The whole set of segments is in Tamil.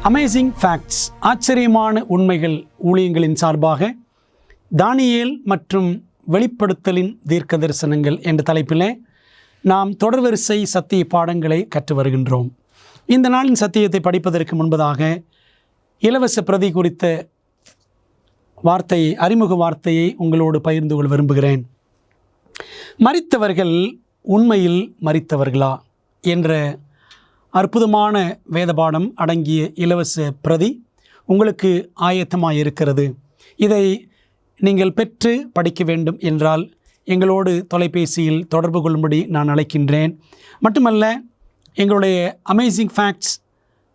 அமேசிங் ஃபேக்ட்ஸ், ஆச்சரியமான உண்மைகள் ஊழியங்களின் சார்பாக தானியேல் மற்றும் வெளிப்படுத்தலின் தீர்க்க தரிசனங்கள் என்ற தலைப்பில் நாம் தொடர்வரிசை சத்திய பாடங்களை கற்று வருகின்றோம். இந்த நாளின் சத்தியத்தை படிப்பதற்கு முன்பதாக இலவச பிரதி குறித்த வார்த்தையை, அறிமுக வார்த்தையை உங்களோடு பகிர்ந்து கொள்ள விரும்புகிறேன். மரித்தவர்கள் உண்மையில் மரித்தவர்களா என்ற அற்புதமான வேதபாடம் அடங்கிய இலவச பிரதி உங்களுக்கு ஆயத்தமாக இருக்கிறது. இதை நீங்கள் பெற்று படிக்க வேண்டும் என்றால் எங்களோடு தொலைபேசியில் தொடர்பு கொள்ளும்படி நான் அழைக்கின்றேன். மட்டுமல்ல, எங்களுடைய அமேசிங் ஃபேக்ட்ஸ்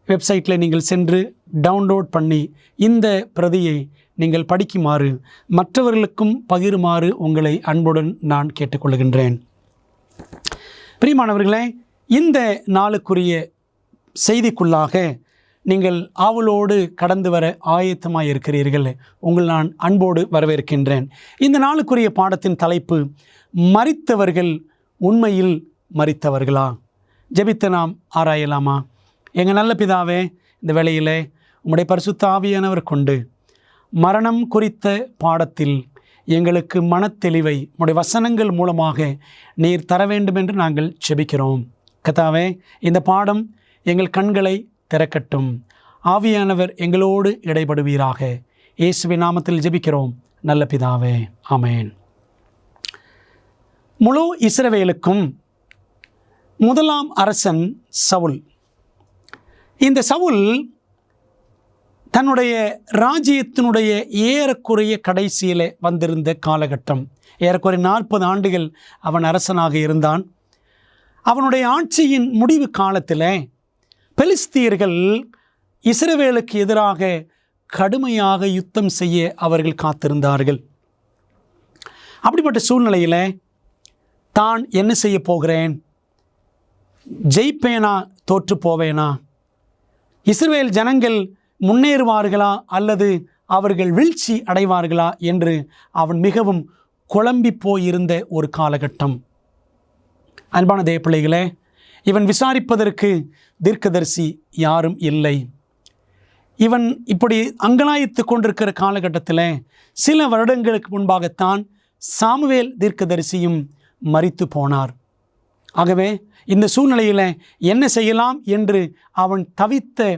வெப்சைட்டில் நீங்கள் சென்று டவுன்லோட் பண்ணி இந்த பிரதியை நீங்கள் படிக்குமாறு, மற்றவர்களுக்கும் பகிருமாறு உங்களை அன்புடன் நான் கேட்டுக்கொள்கின்றேன். பிரியமானவர்களே, இந்த நாளுக்குரிய செய்திக்குள்ளாக நீங்கள் ஆவலோடு கடந்து வர ஆயத்தமாக இருக்கிறீர்கள். உங்கள் நான் அன்போடு வரவேற்கின்றேன். இந்த நாளுக்குரிய பாடத்தின் தலைப்பு, மரித்தவர்கள் உண்மையில் மரித்தவர்களா? ஜெபித்து நாம் ஆராயலாமா? எங்கள் நல்ல பிதாவே, இந்த வேளையிலே உம்முடைய பரிசுத்த ஆவியானவர் கொண்டு மரணம் குறித்த பாடத்தில் எங்களுக்கு மனத்தெளிவை உம்முடைய வசனங்கள் மூலமாக நீர் தர வேண்டும் என்று நாங்கள் ஜெபிக்கிறோம். கர்த்தாவே, இந்த பாடம் எங்கள் கண்களை திறக்கட்டும். ஆவியானவர் எங்களோடு இடைபடுவீராக. இயேசுவின் நாமத்தில் ஜெபிக்கிறோம் நல்ல பிதாவே, ஆமென். முழு இஸ்ரவேலுக்கும் முதலாம் அரசன் சவுல். இந்த சவுல் தன்னுடைய ராஜ்யத்தினுடைய ஏறக்குறைய கடைசியில் வந்திருந்த காலகட்டம். ஏறக்குறைய 40 ஆண்டுகள் அவன் அரசனாக இருந்தான். அவனுடைய ஆட்சியின் முடிவு காலத்தில் பெலிஸ்தியர்கள் இஸ்ரவேலுக்கு எதிராக கடுமையாக யுத்தம் செய்ய அவர்கள் காத்திருந்தார்கள். அப்படிப்பட்ட சூழ்நிலையில் தான் என்ன செய்ய போகிறேன், ஜெயிப்பேனா தோற்று போவேனா, இஸ்ரவேல் ஜனங்கள் முன்னேறுவார்களா அல்லது அவர்கள் வீழ்ச்சி அடைவார்களா என்று அவன் மிகவும் குழம்பி போயிருந்த ஒரு காலகட்டம். அன்பான தேவ பிள்ளைகளே, இவன் விசாரிப்பதற்கு தீர்க்கதரிசி யாரும் இல்லை. இவன் இப்படி அங்கலாய்த்து கொண்டிருக்கிற காலகட்டத்தில் சில வருடங்களுக்கு முன்பாகத்தான் சாமுவேல் தீர்க்கதரிசியும் மரித்து போனார். ஆகவே இந்த சூழ்நிலையில் என்ன செய்யலாம் என்று அவன் தவித்த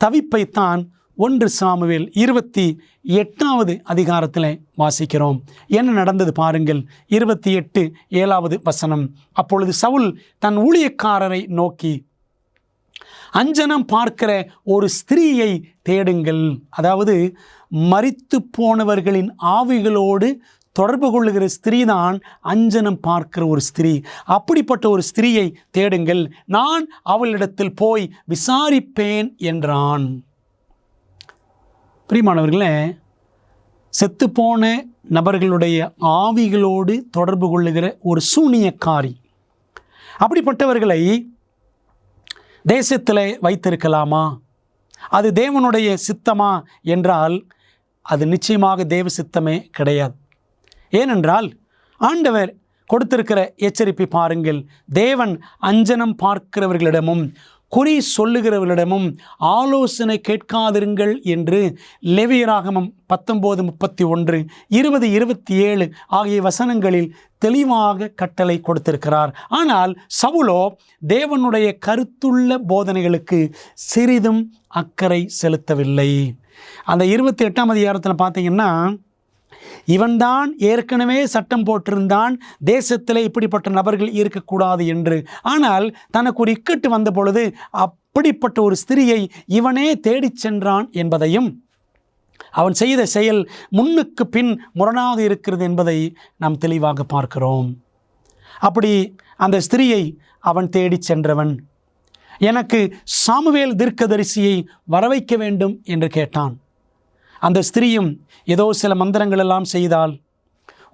தவிப்பைத்தான் 1 சாமுவேல் 28வது அதிகாரத்தில் வாசிக்கிறோம். என்ன நடந்தது பாருங்கள். 28:7 வசனம். அப்பொழுது சவுல் தன் ஊழியக்காரரை நோக்கி, அஞ்சனம் பார்க்கிற ஒரு ஸ்திரீயை தேடுங்கள். அதாவது மரித்து போனவர்களின் ஆவிகளோடு தொடர்பு கொள்ளுகிற ஸ்திரீ தான் அஞ்சனம் பார்க்கிற ஒரு ஸ்திரீ. அப்படிப்பட்ட ஒரு ஸ்திரீயை தேடுங்கள், நான் அவளிடத்தில் போய் விசாரிப்பேன் என்றான். பிரியமானவர்களே, செத்துப்போன நபர்களுடைய ஆவிகளோடு தொடர்பு கொள்ளுகிற ஒரு சூனியக்காரி. அப்படிப்பட்டவர்களை தேசத்தில் வைத்திருக்கலாமா? அது தேவனுடைய சித்தமா என்றால் அது நிச்சயமாக தேவ சித்தமே கிடையாது. ஏனென்றால் ஆண்டவர் கொடுத்திருக்கிற எச்சரிப்பை பாருங்கள். தேவன் அஞ்சனம் பார்க்கிறவர்களிடமும் குறி சொல்லுகிறவர்களிடமும் ஆலோசனை கேட்காதிருங்கள் என்று லேவியராகமம் 19:31, 20:27 ஆகிய வசனங்களில் தெளிவாக கட்டளை கொடுத்திருக்கிறார். ஆனால் சவுலோ தேவனுடைய கருத்துள்ள போதனைகளுக்கு சிறிதும் அக்கறை செலுத்தவில்லை. அந்த 28ஆம் அதிகாரத்தில் பார்த்தீங்கன்னா, இவன்தான் ஏற்கனவே சட்டம் போட்டிருந்தான், தேசத்தில் இப்படிப்பட்ட நபர்கள் இருக்கக்கூடாது என்று. ஆனால் தனக்கு ஒரு இக்கட்டு வந்த பொழுது அப்படிப்பட்ட ஒரு ஸ்திரியை இவனே தேடிச் சென்றான் என்பதையும், அவன் செய்த செயல் முன்னுக்கு பின் முரணாக இருக்கிறது என்பதை நாம் தெளிவாக பார்க்கிறோம். அப்படி அந்த ஸ்திரியை அவன் தேடிச் சென்றவன், எனக்கு சாமுவேல் தீர்க்கதரிசியை வரவைக்க வேண்டும் என்று கேட்டான். அந்த ஸ்திரீயும் ஏதோ சில மந்திரங்கள் எல்லாம் செய்தால்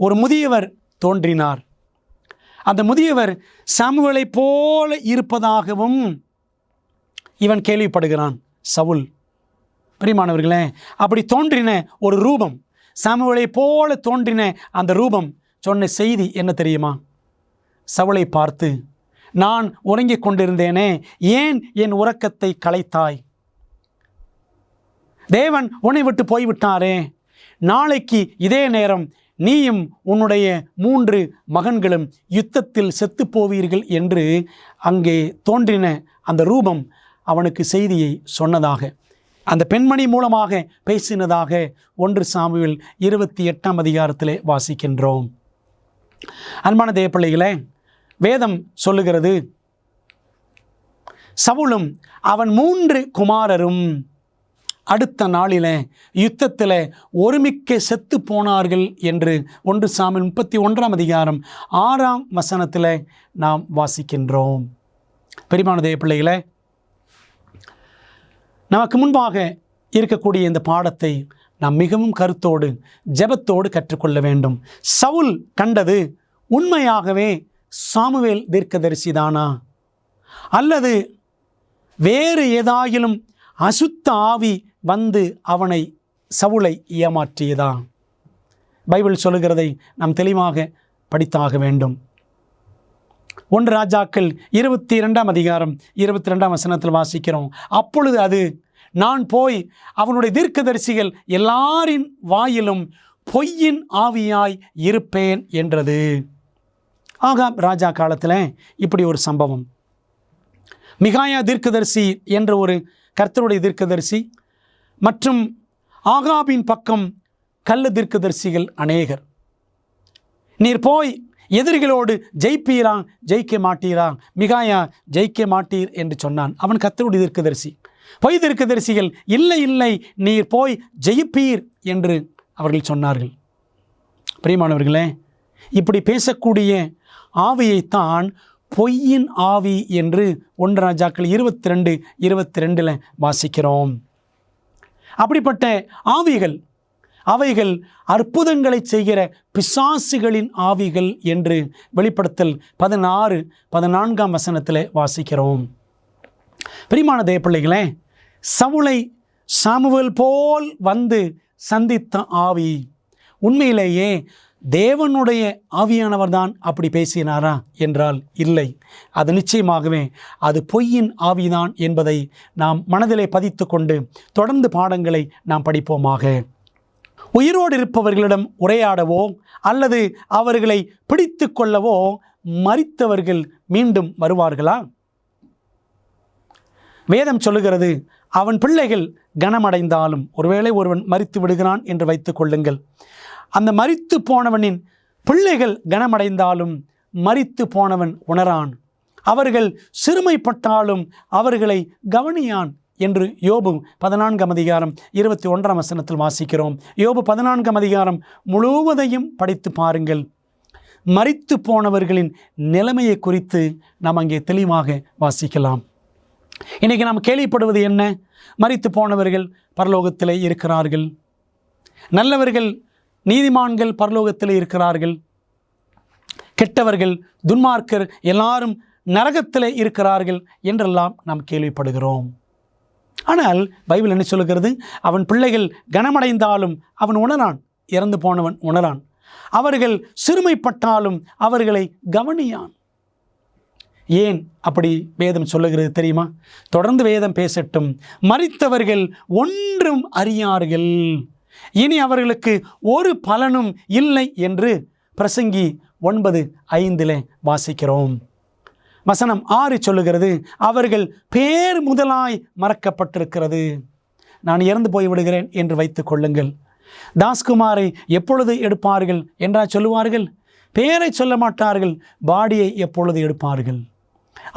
ஒரு முதியவர் தோன்றினார். அந்த முதியவர் சாமுவேலை போல இருப்பதாகவும் இவன் கேள்விப்படுகிறான் சவுல். பிரியமானவர்களே, அப்படி தோன்றின ஒரு ரூபம், சாமுவேலை போல தோன்றின அந்த ரூபம் சொன்ன செய்தி என்ன தெரியுமா? சவுலை பார்த்து, நான் உறங்கிக் கொண்டிருந்தேனே, ஏன் என் உறக்கத்தை கலைத்தாய்? தேவன் உன்னை விட்டு போய்விட்டாரே, நாளைக்கு இதே நேரம் நீயும் உன்னுடைய 3 மகன்களும் யுத்தத்தில் செத்துப்போவீர்கள் என்று அங்கே தோன்றின அந்த ரூபம் அவனுக்கு செய்தியை சொன்னதாக, அந்த பெண்மணி மூலமாக பேசினதாக 1 சாமுவேல் 28ஆம் அதிகாரத்திலே வாசிக்கின்றோம். அன்பான தேவப்பிள்ளைகளே, வேதம் சொல்லுகிறது, சவுலும் அவன் 3 குமாரரும் அடுத்த நாளில் யுத்தத்தில் ஒருமிக்க செத்து போனார்கள் என்று 1 சாமுவேல் 31ஆம் அதிகாரம் 6ஆம் வசனத்தில் நாம் வாசிக்கின்றோம். பெரியமான தேவப்பிள்ளைகளே, நமக்கு முன்பாக இருக்கக்கூடிய இந்த பாடத்தை நாம் மிகவும் கருத்தோடு ஜெபத்தோடு கற்றுக்கொள்ள வேண்டும். சவுல் கண்டது உண்மையாகவே சாமுவேல் தீர்க்கதரிசிதானா, அல்லது வேறு ஏதாயிலும் அசுத்த ஆவி வந்து அவனை சவுலை ஏமாற்றியதா? பைபிள் சொல்லுகிறதை நாம் தெளிவாக படித்தாக வேண்டும். 1 ராஜாக்கள் 22ஆம் அதிகாரம் 22ஆம் வசனத்தில் வாசிக்கிறோம், அப்பொழுது அது, நான் போய் அவனுடைய தீர்க்கதரிசிகள் எல்லாரின் வாயிலும் பொய்யின் ஆவியாய் இருப்பேன் என்றது. ஆகாப் ராஜா காலத்தில் இப்படி ஒரு சம்பவம். மிகாயா தீர்க்கதரிசி என்ற ஒரு கர்த்தருடைய தீர்க்கதரிசி மற்றும் ஆகாபின் பக்கம் கள்ள தீர்க்கதரிசிகள் அநேகர். நீர் போய் எதிரிகளோடு ஜெயிப்பீரா, ஜெயிக்க மாட்டீரா? மிகாயா ஜெயிக்க மாட்டீர் என்று சொன்னான். அவன் கர்த்தருடைய தீர்க்கதரிசி. பொய் தீர்க்கதரிசிகள், இல்லை இல்லை, நீர் போய் ஜெயிப்பீர் என்று அவர்கள் சொன்னார்கள். பிரியமானவர்களே, இப்படி பேசக்கூடிய ஆவியைத்தான் பொய்யின் ஆவி என்று 1 ராஜாக்கள் 22:22 வாசிக்கிறோம். அப்படிப்பட்ட ஆவிகள், அவைகள் அற்புதங்களை செய்கிற பிசாசுகளின் ஆவிகள் என்று வெளிப்படுத்தல் 16:14ஆம் வசனத்தில் வாசிக்கிறோம். பிரியமான தேவப்பிள்ளைகளே, சவுலை சாமுவேல் போல் வந்து சந்தித்த ஆவி உண்மையிலேயே தேவனுடைய ஆவியானவர் தான் அப்படி பேசினாரா என்றால் இல்லை. அது நிச்சயமாகவே அது பொய்யின் ஆவிதான் என்பதை நாம் மனதிலே பதித்து கொண்டு தொடர்ந்து பாடங்களை நாம் படிப்போமாக. உயிரோடு இருப்பவர்களிடம் உரையாடவோ அல்லது அவர்களை பிடித்து கொள்ளவோ மரித்தவர்கள் மீண்டும் வருவார்களா? வேதம் சொல்லுகிறது, அவன் பிள்ளைகள் கனமடைந்தாலும், ஒருவேளை ஒருவன் மரித்து விடுகிறான் என்று வைத்துக் கொள்ளுங்கள், அந்த மரித்து போனவனின் பிள்ளைகள் கனமடைந்தாலும் மரித்து போனவன் உணரான், அவர்கள் சிறுமைப்பட்டாலும் அவர்களை கவனியான் என்று யோபு 14ஆம் அதிகாரம் 21ஆம் வசனத்தில் வாசிக்கிறோம். யோபு 14ஆம் அதிகாரம் முழுவதையும் படித்து பாருங்கள். மரித்து போனவர்களின் நிலைமையை குறித்து நாம் அங்கே தெளிவாக வாசிக்கலாம். இன்றைக்கி நாம் கேள்விப்படுவது என்ன? மரித்து போனவர்கள் பரலோகத்தில் இருக்கிறார்கள், நல்லவர்கள் நீதிமான்கள் பரலோகத்தில் இருக்கிறார்கள், கெட்டவர்கள் துன்மார்க்கர் எல்லாரும் நரகத்தில் இருக்கிறார்கள் என்றெல்லாம் நாம் கேள்விப்படுகிறோம். ஆனால் பைபிள் என்ன சொல்லுகிறது? அவன் பிள்ளைகள் கனமடைந்தாலும் அவன் உணரான், இறந்து போனவன் உணரான், அவர்கள் சிறுமைப்பட்டாலும் அவர்களை கவனியான். ஏன் அப்படி வேதம் சொல்லுகிறது தெரியுமா? தொடர்ந்து வேதம் பேசட்டும். மரித்தவர்கள் ஒன்றும் அறியார்கள், இனி அவர்களுக்கு ஒரு பலனும் இல்லை என்று பிரசங்கி 9:5 வாசிக்கிறோம். வசனம் 6 சொல்லுகிறது, அவர்கள் பேர் முதலாய் மறக்கப்பட்டிருக்கிறது. நான் இறந்து போய்விடுகிறேன் என்று வைத்துக் கொள்ளுங்கள், தாஸ்குமாரை எப்பொழுது எடுப்பார்கள் என்றா சொல்லுவார்கள்? பேரை சொல்ல மாட்டார்கள், பாடியை எப்பொழுது எடுப்பார்கள்?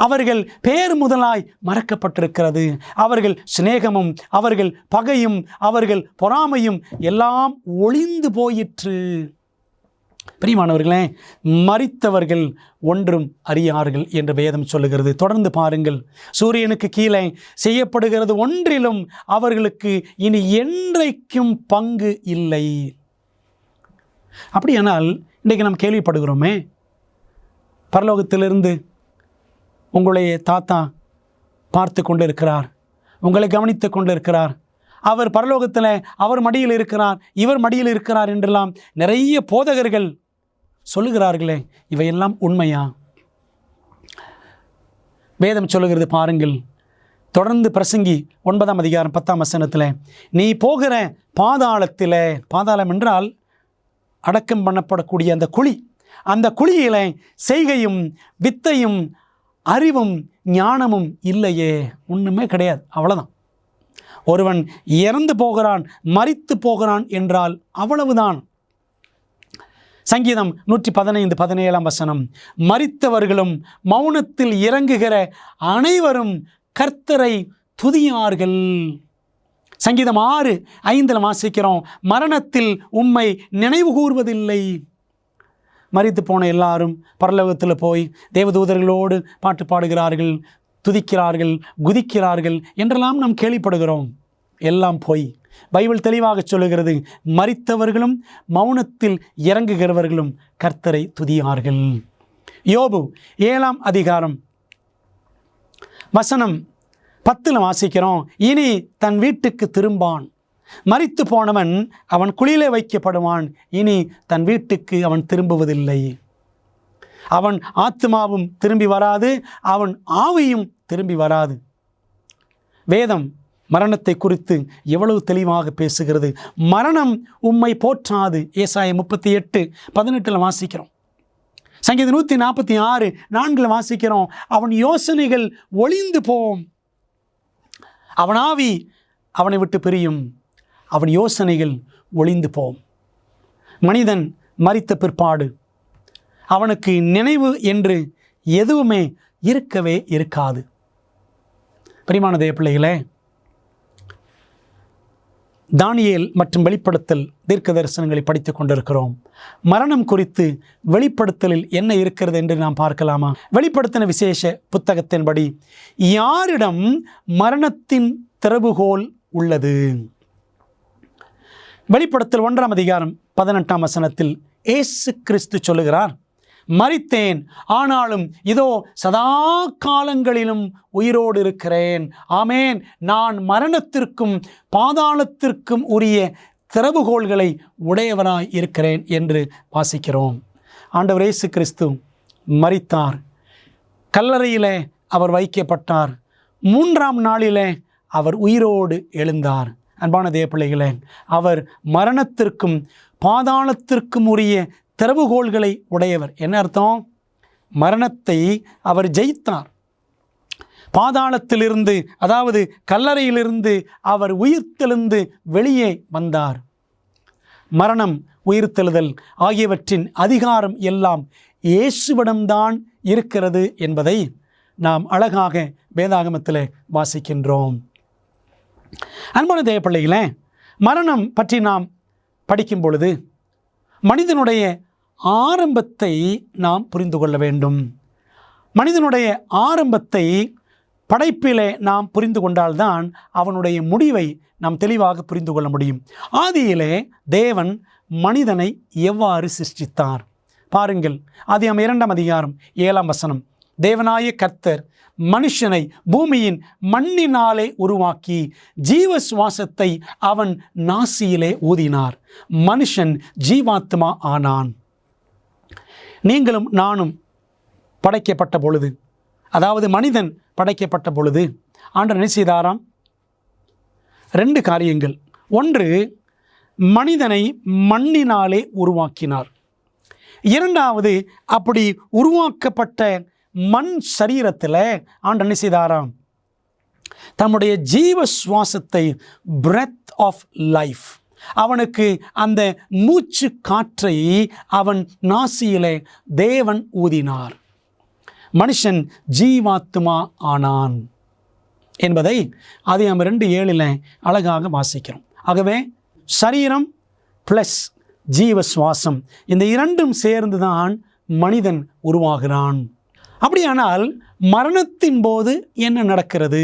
அவர்கள் பேர் முதலாய் மறக்கப்பட்டிருக்கிறது. அவர்கள் சிநேகமும் அவர்கள் பகையும் அவர்கள் பொறாமையும் எல்லாம் ஒளிந்து போயிற்று. பிரியமானவர்களே, மரித்தவர்கள் ஒன்றும் அறியார்கள் என்று வேதம் சொல்லுகிறது. தொடர்ந்து பாருங்கள், சூரியனுக்கு கீழே செய்யப்படுகிறது ஒன்றிலும் அவர்களுக்கு இனி என்றைக்கும் பங்கு இல்லை. அப்படியானால் இன்றைக்கு நாம் கேள்விப்படுகிறோமே, பரலோகத்திலிருந்து உங்களுடைய தாத்தா பார்த்து கொண்டு இருக்கிறார், உங்களை கவனித்து கொண்டு இருக்கிறார், அவர் பரலோகத்தில் அவர் மடியில் இருக்கிறார், இவர் மடியில் இருக்கிறார் என்றெல்லாம் நிறைய போதகர்கள் சொல்லுகிறார்களே, இவையெல்லாம் உண்மையா? வேதம் சொல்லுகிறது பாருங்கள், தொடர்ந்து பிரசங்கி 9ஆம் அதிகாரம் 10ஆம் வசனத்தில், நீ போகிற பாதாளத்தில், பாதாளம் என்றால் அடக்கம் பண்ணப்படக்கூடிய அந்த குழி, அந்த குழியில செய்கையும் வித்தையும் அறிவும் ஞானமும் இல்லையே, ஒன்றுமே கிடையாது, அவ்வளோதான். ஒருவன் இறந்து போகிறான், மரித்து போகிறான் என்றால் அவ்வளவுதான். சங்கீதம் 115:17 வசனம், மரித்தவர்களும் மௌனத்தில் இறங்குகிற அனைவரும் கர்த்தரை துதியார்கள். சங்கீதம் 6:5 வாசிக்கிறோம், மரணத்தில் உம்மை நினைவு கூர்வதில்லை. மரித்து போன எல்லாரும் பரலோகத்தில் போய் தேவதூதர்களோடு பாட்டு பாடுகிறார்கள், துதிக்கிறார்கள், குதிக்கிறார்கள் என்றெல்லாம் நாம் கேள்விப்படுகிறோம். எல்லாம் போய் பைபிள் தெளிவாக சொல்லுகிறது, மரித்தவர்களும் மௌனத்தில் இறங்குகிறவர்களும் கர்த்தரை துதியார்கள். யோபு 7ஆம் அதிகாரம் வசனம் 10 வாசிக்கிறோம், இனி தன் வீட்டுக்கு திரும்பான், மரித்து போனவன் அவன் குழியிலே வைக்கப்படுவான், இனி தன் வீட்டுக்கு அவன் திரும்புவதில்லை. அவன் ஆத்மாவும் திரும்பி வராது, அவன் ஆவியும் திரும்பி வராது. வேதம் மரணத்தை குறித்து எவ்வளவு தெளிவாக பேசுகிறது. மரணம் உம்மை போற்றாது, ஏசாயா 38:18 வாசிக்கிறோம். சங்கீதம் 146:4 வாசிக்கிறோம், அவன் யோசனைகள் ஒளிந்து போம், அவன் ஆவி அவனை விட்டு பிரியும், அவன் யோசனைகள் ஒளிந்து போம். மனிதன் மரித்த பிற்பாடு அவனுக்கு நினைவு என்று எதுவுமே இருக்கவே இருக்காது. பிரியமான தேவ பிள்ளைகளே, தானியேல் மற்றும் வெளிப்படுத்தல் தீர்க்க தரிசனங்களை படித்து கொண்டிருக்கிறோம். மரணம் குறித்து வெளிப்படுத்தலில் என்ன இருக்கிறது என்று நாம் பார்க்கலாமா? வெளிப்படுத்தின விசேஷ புத்தகத்தின்படி யாரிடம் மரணத்தின் திறவுகோல் உள்ளது? வெளிப்படுத்தல் 1ஆம் அதிகாரம் 18ஆம் வசனத்தில் இயேசு கிறிஸ்து சொல்லுகிறார், மரித்தேன், ஆனாலும் இதோ சதா காலங்களிலும் உயிரோடு இருக்கிறேன். ஆமேன், நான் மரணத்திற்கும் பாதாளத்திற்கும் உரிய திறவுகோள்களை உடையவனாய் இருக்கிறேன் என்று வாசிக்கிறோம். ஆண்டவர் இயேசு கிறிஸ்து மரித்தார், கல்லறையிலே அவர் வைக்கப்பட்டார், 3ஆம் நாளிலே அவர் உயிரோடு எழுந்தார். அன்பான தேவ பிள்ளைகளே, அவர் மரணத்திற்கும் பாதாளத்திற்கும் உரிய திறவுகோள்களை உடையவர். என்ன அர்த்தம்? மரணத்தை அவர் ஜெயித்தார். பாதாளத்திலிருந்து, அதாவது கல்லறையிலிருந்து அவர் உயிர்த்தெழுந்து வெளியே வந்தார். மரணம், உயிர்த்தெழுதல் ஆகியவற்றின் அதிகாரம் எல்லாம் இயேசுவிடம்தான் இருக்கிறது என்பதை நாம் அழகாக வேதாகமத்தில் வாசிக்கின்றோம். அன்பான தேவ பிள்ளைகளே, மரணம் பற்றி நாம் படிக்கும் பொழுது மனிதனுடைய ஆரம்பத்தை நாம் புரிந்து கொள்ள வேண்டும். மனிதனுடைய ஆரம்பத்தை படைப்பிலே நாம் புரிந்து கொண்டால்தான் அவனுடைய முடிவை நாம் தெளிவாக புரிந்து கொள்ள முடியும். ஆதியிலே தேவன் மனிதனை எவ்வாறு சிருஷ்டித்தார் பாருங்கள். ஆதியாகமம் 2ஆம் அதிகாரம் 7ஆம் வசனம், தேவனாய கர்த்தர் மனுஷனை பூமியின் மண்ணினாலே உருவாக்கி ஜீவ சுவாசத்தை அவன் நாசியிலே ஊதினார், மனுஷன் ஜீவாத்மா ஆனான். நீங்களும் நானும் படைக்கப்பட்ட பொழுது, அதாவது மனிதன் படைக்கப்பட்ட பொழுது ஆண்டவர் என்ன செய்தாராம்? 2 காரியங்கள். ஒன்று, மனிதனை மண்ணினாலே உருவாக்கினார். 2வது, அப்படி உருவாக்கப்பட்ட மண் சரீரத்தில் ஆண்டவர் என்ன செய்தாராம்? தம்முடைய ஜீவ சுவாசத்தை, பிரெத் ஆஃப் லைஃப், அவனுக்கு அந்த மூச்சு காற்றை அவன் நாசியிலே தேவன் ஊதினார். மனுஷன் ஜீவாத்மா ஆனான் என்பதை ஆதியாகமம் 2:7 அழகாக வாசிக்கிறோம். ஆகவே சரீரம் ப்ளஸ் ஜீவ சுவாசம், இந்த இரண்டும் சேர்ந்துதான் மனிதன் உருவாகிறான். அப்படியானால் மரணத்தின் போது என்ன நடக்கிறது?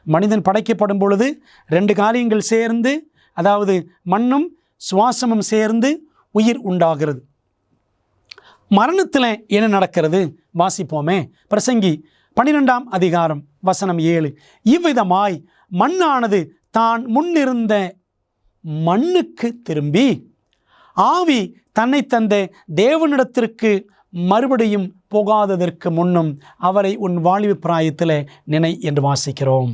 மனிதன் படைக்கப்படும் பொழுது 2 காரியங்கள் சேர்ந்து, அதாவது மண்ணும் சுவாசமும் சேர்ந்து உயிர் உண்டாகிறது. மரணத்தில் என்ன நடக்கிறது வாசிப்போமே. பிரசங்கி 12ஆம் அதிகாரம் வசனம் 7, இவ்விதமாய் மண்ணானது தான் முன்னிருந்த மண்ணுக்கு திரும்பி ஆவி தன்னை தந்த தேவனிடத்திற்கு மறுபடியும் போகாததற்கு முன்னும் அவரை உன் வாலிப பிராயத்தில் நினை என்று வாசிக்கிறோம்.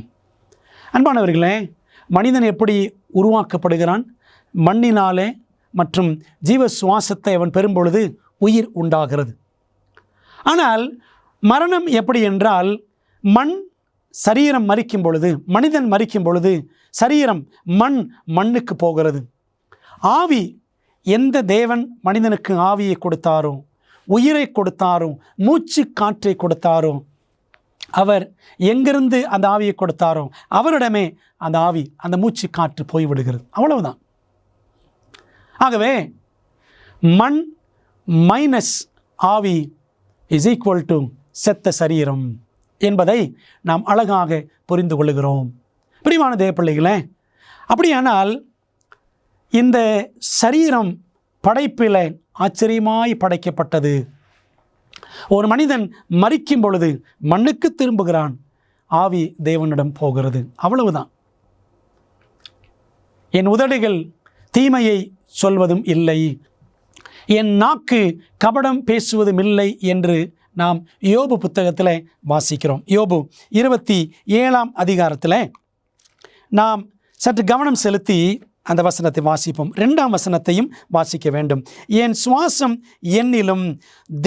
அன்பானவர்களே, மனிதன் எப்படி உருவாக்கப்படுகிறான்? மண்ணினாலே மற்றும் ஜீவ சுவாசத்தை அவன் பெறும்பொழுது உயிர் உண்டாகிறது. ஆனால் மரணம் எப்படி என்றால், சரீரம் மரிக்கும் பொழுது, மனிதன் மரிக்கும் பொழுது சரீரம் மண்ணுக்கு போகிறது. ஆவி, எந்த தேவன் மனிதனுக்கு ஆவியை கொடுத்தாரோ, உயிரை கொடுத்தாரோ, மூச்சு காற்றை கொடுத்தாரோ, அவர் எங்கிருந்து அந்த ஆவியை கொடுத்தாரோ அவரிடமே அந்த ஆவி, அந்த மூச்சு காற்று போய்விடுகிறது. அவ்வளவுதான். ஆகவே மண் மைனஸ் ஆவி இஸ் ஈக்குவல் டு செத்த சரீரம் என்பதை நாம் அழகாக புரிந்து கொள்கிறோம். பிரியமான தேவப்பிள்ளைகளே, அப்படியானால் இந்த சரீரம் படைப்பில் ஆச்சரியமாய் படைக்கப்பட்டது. ஒரு மனிதன் மரிக்கும் பொழுது மண்ணுக்கு திரும்புகிறான், ஆவி தேவனிடம் போகிறது. அவ்வளவுதான். என் உதடுகள் தீமையை சொல்வதும் இல்லை, என் நாக்கு கபடம் பேசுவதும் இல்லை என்று நாம் யோபு புத்தகத்தில் வாசிக்கிறோம். யோபு 27ஆம் அதிகாரத்தில் நாம் சற்று கவனம் செலுத்தி அந்த வசனத்தை வாசிப்போம். 2ஆம் வசனத்தையும் வாசிக்க வேண்டும். என் சுவாசம் என்னிலும்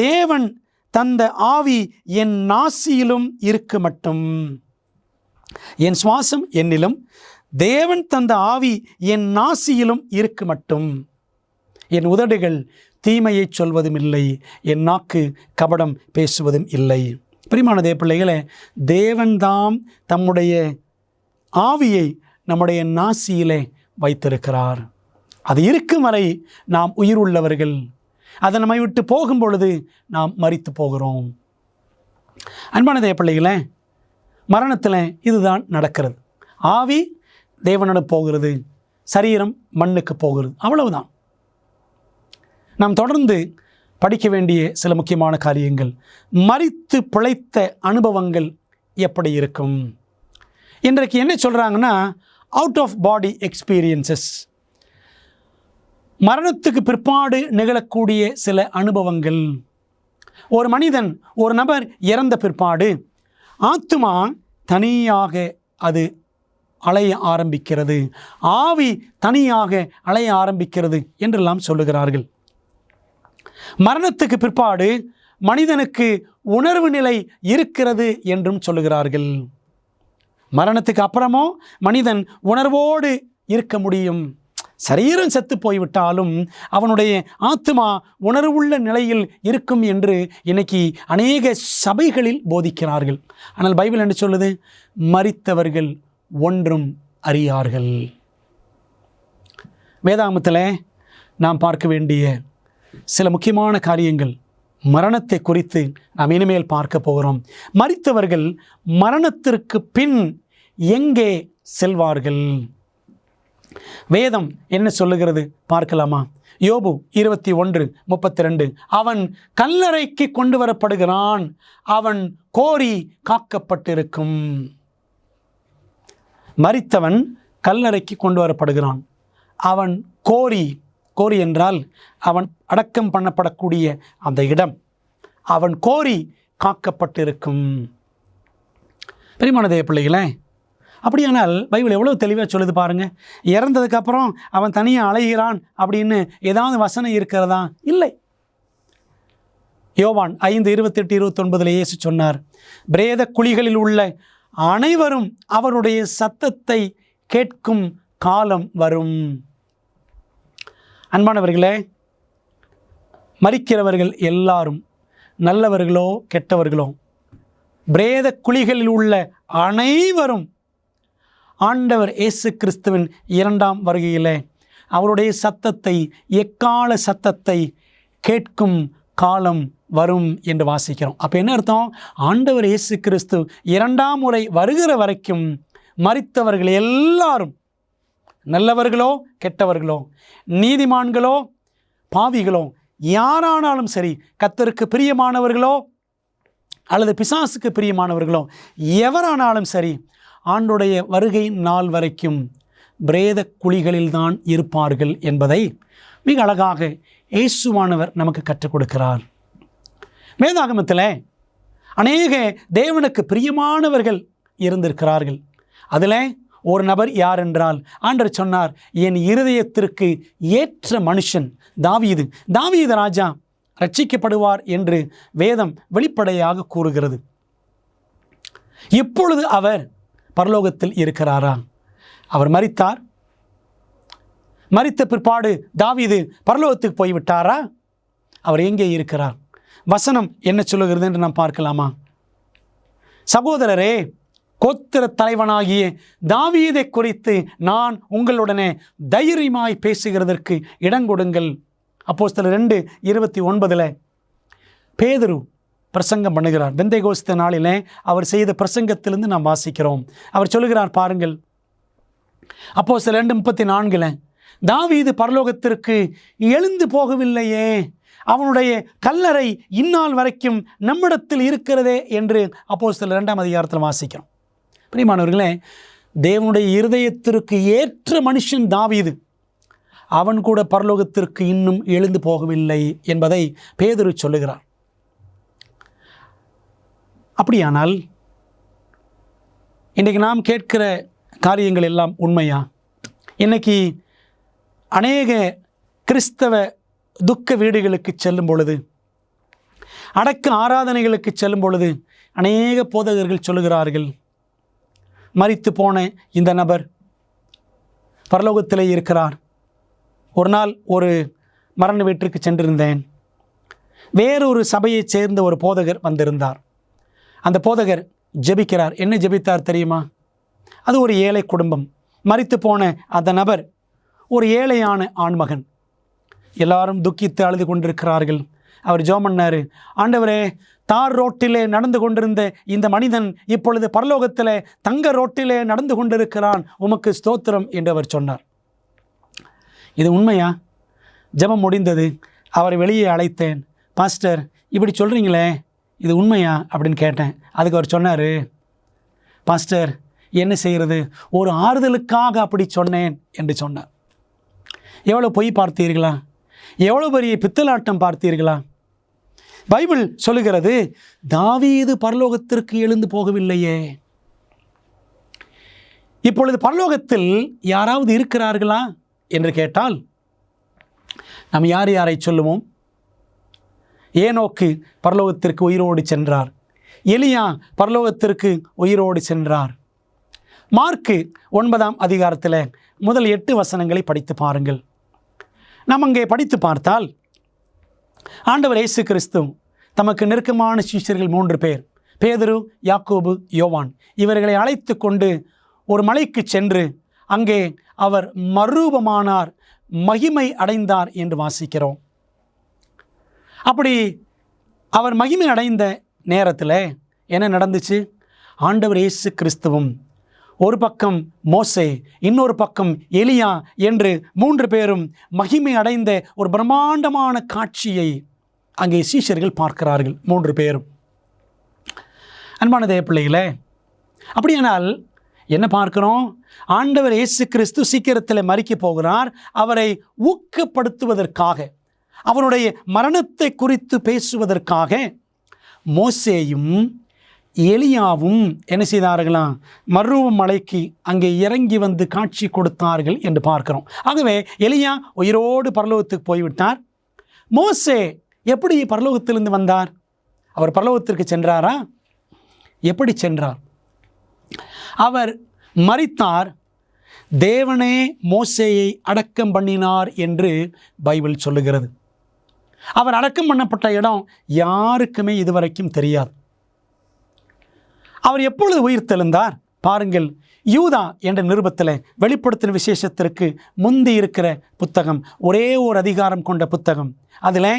தேவன் தந்த ஆவி என் நாசியிலும் இருக்க மட்டும். என் சுவாசம் என்னிலும் தேவன் தந்த ஆவி என் நாசியிலும் இருக்க மட்டும். என் உதடுகள் தீமையை சொல்வதும் இல்லை, என் நாக்கு கபடம் பேசுவதும் இல்லை. பிரியமான தேவப்பிள்ளைகளே, தேவன்தாம் தம்முடைய ஆவியை நம்முடைய நாசியிலே வைத்திருக்கிறார். அது இருக்கும் வரை நாம் உயிர் உள்ளவர்கள். அதை நம்மை விட்டு போகும் பொழுது நாம் மரித்து போகிறோம். அன்பான தேவப்பிள்ளைகளே, மரணத்தில் இதுதான் நடக்கிறது. ஆவி தேவனிடம் போகிறது, சரீரம் மண்ணுக்கு போகிறது. அவ்வளவுதான். நாம் தொடர்ந்து படிக்க வேண்டிய சில முக்கியமான காரியங்கள், மரித்து பிழைத்த அனுபவங்கள் எப்படி இருக்கும். இன்றைக்கு என்ன சொல்கிறாங்கன்னா, அவுட் ஆஃப் பாடி எக்ஸ்பீரியன்சஸ், மரணத்துக்கு பிற்பாடு நிகழக்கூடிய சில அனுபவங்கள். ஒரு மனிதன், ஒரு நபர் இறந்த பிற்பாடு ஆத்துமா தனியாக அது அலைய ஆரம்பிக்கிறது, ஆவி தனியாக அலைய ஆரம்பிக்கிறது என்றெல்லாம் சொல்லுகிறார்கள். மரணத்துக்கு பிற்பாடு மனிதனுக்கு உணர்வு நிலை இருக்கிறது என்றும் சொல்லுகிறார்கள். மரணத்துக்கு அப்புறமோ மனிதன் உணர்வோடு இருக்க முடியும். சரீரம் செத்து போய்விட்டாலும் அவனுடைய ஆத்மா உணர்வுள்ள நிலையில் இருக்கும் என்று இன்னைக்கு அநேக சபைகளில் போதிக்கிறார்கள். ஆனால் பைபிள் என்ன சொல்லுது? மரித்தவர்கள் ஒன்றும் அறியார்கள். வேதாகமத்தில் நாம் பார்க்க வேண்டிய சில முக்கியமான காரியங்கள், மரணத்தை குறித்து நாம் இனிமேல் பார்க்க போகிறோம். மரித்தவர்கள் மரணத்திற்கு பின் எங்கே செல்வார்கள்? வேதம் என்ன சொல்லுகிறது பார்க்கலாமா? யோபு 21:32, அவன் கல்லறைக்கு கொண்டு வரப்படுகிறான், அவன் கோரி காக்கப்பட்டிருக்கும். மரித்தவன் கல்லறைக்கு கொண்டு வரப்படுகிறான், அவன் கோரி என்றால் அவன் அடக்கம் பண்ணப்படக்கூடிய அந்த இடம், அவன் கோரி காக்கப்பட்டிருக்கும். பிரியமான தேவப்பிள்ளைகளே, அப்படியானால் பைபிள் எவ்வளோ தெளிவாக சொல்லுது பாருங்க. இறந்ததுக்கப்புறம் அவன் தனியாக அலைகிறான் அப்படின்னு ஏதாவது வசனம் இருக்கிறதா? இல்லை. யோவான் 5:28-29 இயேசு சொன்னார், பிரேத குழிகளில் உள்ள அனைவரும் அவருடைய சத்தத்தை கேட்கும் காலம் வரும். அன்பானவர்களே, மரிக்கிறவர்கள் எல்லாரும் நல்லவர்களோ கெட்டவர்களோ, பிரேத குழிகளில் உள்ள அனைவரும் ஆண்டவர் இயேசு கிறிஸ்துவின் 2ஆம் வருகையிலே அவருடைய சத்தத்தை, எக்கால சத்தத்தை கேட்கும் காலம் வரும் என்று வாசிக்கிறோம். அப்போ என்ன அர்த்தம்? ஆண்டவர் இயேசு கிறிஸ்து 2ஆம் முறை வருகிற வரைக்கும் மரித்தவர்கள் எல்லாரும், நல்லவர்களோ கெட்டவர்களோ, நீதிமான்களோ பாவிகளோ, யாரானாலும் சரி, கர்த்தருக்கு பிரியமானவர்களோ அல்லது பிசாசுக்கு பிரியமானவர்களோ, எவரானாலும் சரி, ஆண்டுடைய வருகை நாள் வரைக்கும் பிரேத குழிகளில்தான் இருப்பார்கள் என்பதை மிக அழகாக இயேசுவானவர் நமக்கு கற்றுக் கொடுக்கிறார். வேதாகமத்தில் அநேக தேவனுக்கு பிரியமானவர்கள் இருந்திருக்கிறார்கள். அதில் ஒரு நபர் யார் என்றால் ஆண்டவர் சொன்னார், என் இருதயத்திற்கு ஏற்ற மனுஷன் தாவீது. தாவீது ராஜா ரட்சிக்கப்படுவார் என்று வேதம் வெளிப்படையாக கூறுகிறது. இப்பொழுது அவர் பரலோகத்தில் இருக்கிறாரா? அவர் மரித்தார். மரித்த பிற்பாடு தாவீது பரலோகத்துக்கு போய்விட்டாரா? அவர் எங்கே இருக்கிறார்? வசனம் என்ன சொல்லுகிறது என்று நாம் பார்க்கலாமா? சகோதரரே, கோத்திர தலைவனாகிய தாவீதை குறித்து நான் உங்களுடனே தைரியமாய் பேசுகிறதற்கு இடங்கொடுங்கள். அப்போஸ்தலர் 2:29 பேதுரு பிரசங்கம் பண்ணுகிறார். பெந்தைகோஸ்து நாளிலே அவர் செய்த பிரசங்கத்திலிருந்து நாம் வாசிக்கிறோம். அவர் சொல்லுகிறார் பாருங்கள், அப்போஸ்தலர் 2:34 தாவீது பரலோகத்திற்கு எழுந்து போகவில்லையே, அவனுடைய கல்லறை இந்நாள் வரைக்கும் நம்மிடத்தில் இருக்கிறதே என்று அப்போஸ்தலர் 2ஆம் அதிகாரத்தில் வாசிக்கிறோம். பிரியமானவர்களே, தேவனுடைய இருதயத்திற்கு ஏற்ற மனுஷன் தாவீது, அவன் கூட பரலோகத்திற்கு இன்னும் எழுந்து போகவில்லை என்பதை பேதுரு சொல்லுகிறார். அப்படியானால் இன்றைக்கு நாம் கேட்கிற காரியங்கள் எல்லாம் உண்மையா? இன்னைக்கு அநேக கிறிஸ்தவ துக்க வீடுகளுக்கு செல்லும் பொழுது, அடக்க ஆராதனைகளுக்கு செல்லும் பொழுது அநேக போதகர்கள் சொல்லுகிறார்கள், மரித்து போன இந்த நபர் பரலோகத்திலே இருக்கிறார். ஒரு நாள் ஒரு மரண வீட்டிற்கு சென்றிருந்தேன். வேறொரு சபையைச் சேர்ந்த ஒரு போதகர் வந்திருந்தார். அந்த போதகர் ஜெபிக்கிறார். என்ன ஜெபித்தார் தெரியுமா? அது ஒரு ஏழை குடும்பம். மரித்து போன அந்த நபர் ஒரு ஏழையான ஆண்மகன். எல்லாரும் துக்கித்து அழுது கொண்டிருக்கிறார்கள். அவர் ஜெபம் பண்ணார், ஆண்டவரே, தார் ரோட்டிலே நடந்து கொண்டிருந்த இந்த மனிதன் இப்பொழுது பரலோகத்திலே தங்க ரோட்டிலே நடந்து கொண்டிருக்கிறான், உமக்கு ஸ்தோத்திரம் என்று அவர் சொன்னார். இது உண்மையா? ஜெபம் முடிந்தது. அவரை வெளியே அழைத்தேன். பாஸ்டர், இப்படி சொல்கிறீங்களே, இது உண்மையா அப்படின்னு கேட்டேன். அதுக்கு அவர் சொன்னார், பாஸ்டர், என்ன செய்கிறது, ஒரு ஆறுதலுக்காக அப்படி சொன்னேன் என்று சொன்னார். எவ்வளோ பொய் பார்த்தீர்களா? எவ்வளோ பெரிய பித்தலாட்டம் பார்த்தீர்களா? பைபிள் சொல்லுகிறது, தாவீது பரலோகத்திற்கு எழுந்து போகவில்லையே. இப்பொழுது பரலோகத்தில் யாராவது இருக்கிறார்களா என்று கேட்டால் நாம் யார் யாரை சொல்லுவோம்? ஏனோக்கு பரலோகத்திற்கு உயிரோடு சென்றார். எலியா பரலோகத்திற்கு உயிரோடு சென்றார். மார்க்கு 9ஆம் அதிகாரத்தில் முதல் 8 வசனங்களை படித்து பாருங்கள். நாம் அங்கே படித்து பார்த்தால், ஆண்டவர் இயேசு கிறிஸ்து தமக்கு நெருக்கமான சீஷர்கள் 3 பேர், பேதுரு, யாக்கோபு, யோவான், இவர்களை அழைத்து கொண்டு ஒரு மலைக்கு சென்று அங்கே அவர் மறுரூபமானார், மகிமை அடைந்தார் என்று வாசிக்கிறோம். அப்படி அவர் மகிமை அடைந்த நேரத்தில் என்ன நடந்துச்சு? ஆண்டவர் இயேசு கிறிஸ்துவும் ஒரு பக்கம் மோசே, இன்னொரு பக்கம் எலியா என்று 3 பேரும் மகிமை அடைந்த ஒரு பிரம்மாண்டமான காட்சியை அங்கே சீஷர்கள் பார்க்கிறார்கள், 3 பேரும். அன்பான தேவ பிள்ளைகளே, அப்படியானால் என்ன பார்க்கிறோம்? ஆண்டவர் இயேசு கிறிஸ்து சீக்கிரத்தில் மரிக்க போகிறார். அவரை ஊக்கப்படுத்துவதற்காக, அவருடைய மரணத்தை குறித்து பேசுவதற்காக மோசேயும் எலியாவும் என்ன செய்தார்களாம்? மறுரூப மலைக்கு அங்கே இறங்கி வந்து காட்சி கொடுத்தார்கள் என்று பார்க்கிறோம். ஆகவே எலியா உயிரோடு பரலோகத்துக்கு போய்விட்டார். மோசே எப்படி பரலோகத்திலிருந்து வந்தார்? அவர் பரலோகத்திற்கு சென்றாரா? எப்படி சென்றார்? அவர் மரித்தார். தேவனே மோசேயை அடக்கம் பண்ணினார் என்று பைபிள் சொல்லுகிறது. அவர் அடக்கம் பண்ணப்பட்ட இடம் யாருக்குமே இதுவரைக்கும் தெரியாது. அவர் எப்பொழுது உயிர் தெழுந்தார் பாருங்கள். யூதா என்ற நிருபத்தில் வெளிப்படுத்தின விசேஷத்திற்கு முந்தி இருக்கிற புத்தகம், ஒரே ஒரு அதிகாரம் கொண்ட புத்தகம். அதில்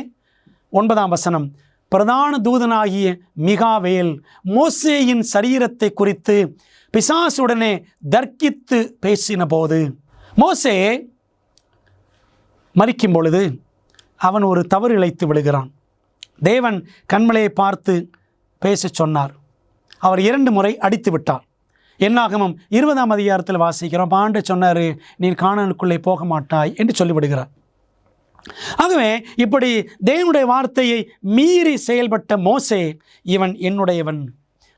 9ஆம் வசனம், பிரதான தூதனாகிய மிகாவேல் மோசேயின் சரீரத்தை குறித்து பிசாசுடனே தர்க்கித்து பேசின போது, மோசே மரிக்கும் பொழுது அவன் ஒரு தவறு இழைத்து விடுகிறான். தேவன் கண்மலையை பார்த்து பேச சொன்னார். அவர் 2 முறை அடித்து விட்டார். என்னாகமம் 20ஆம் அதிகாரத்தில் வாசிக்கிறோம். ஆண்டு சொன்னார், நீ கானானுக்குள்ளே போக மாட்டாய் என்று சொல்லிவிடுகிறார். ஆகவே இப்படி தேவனுடைய வார்த்தையை மீறி செயல்பட்ட மோசே, இவன் என்னுடையவன்,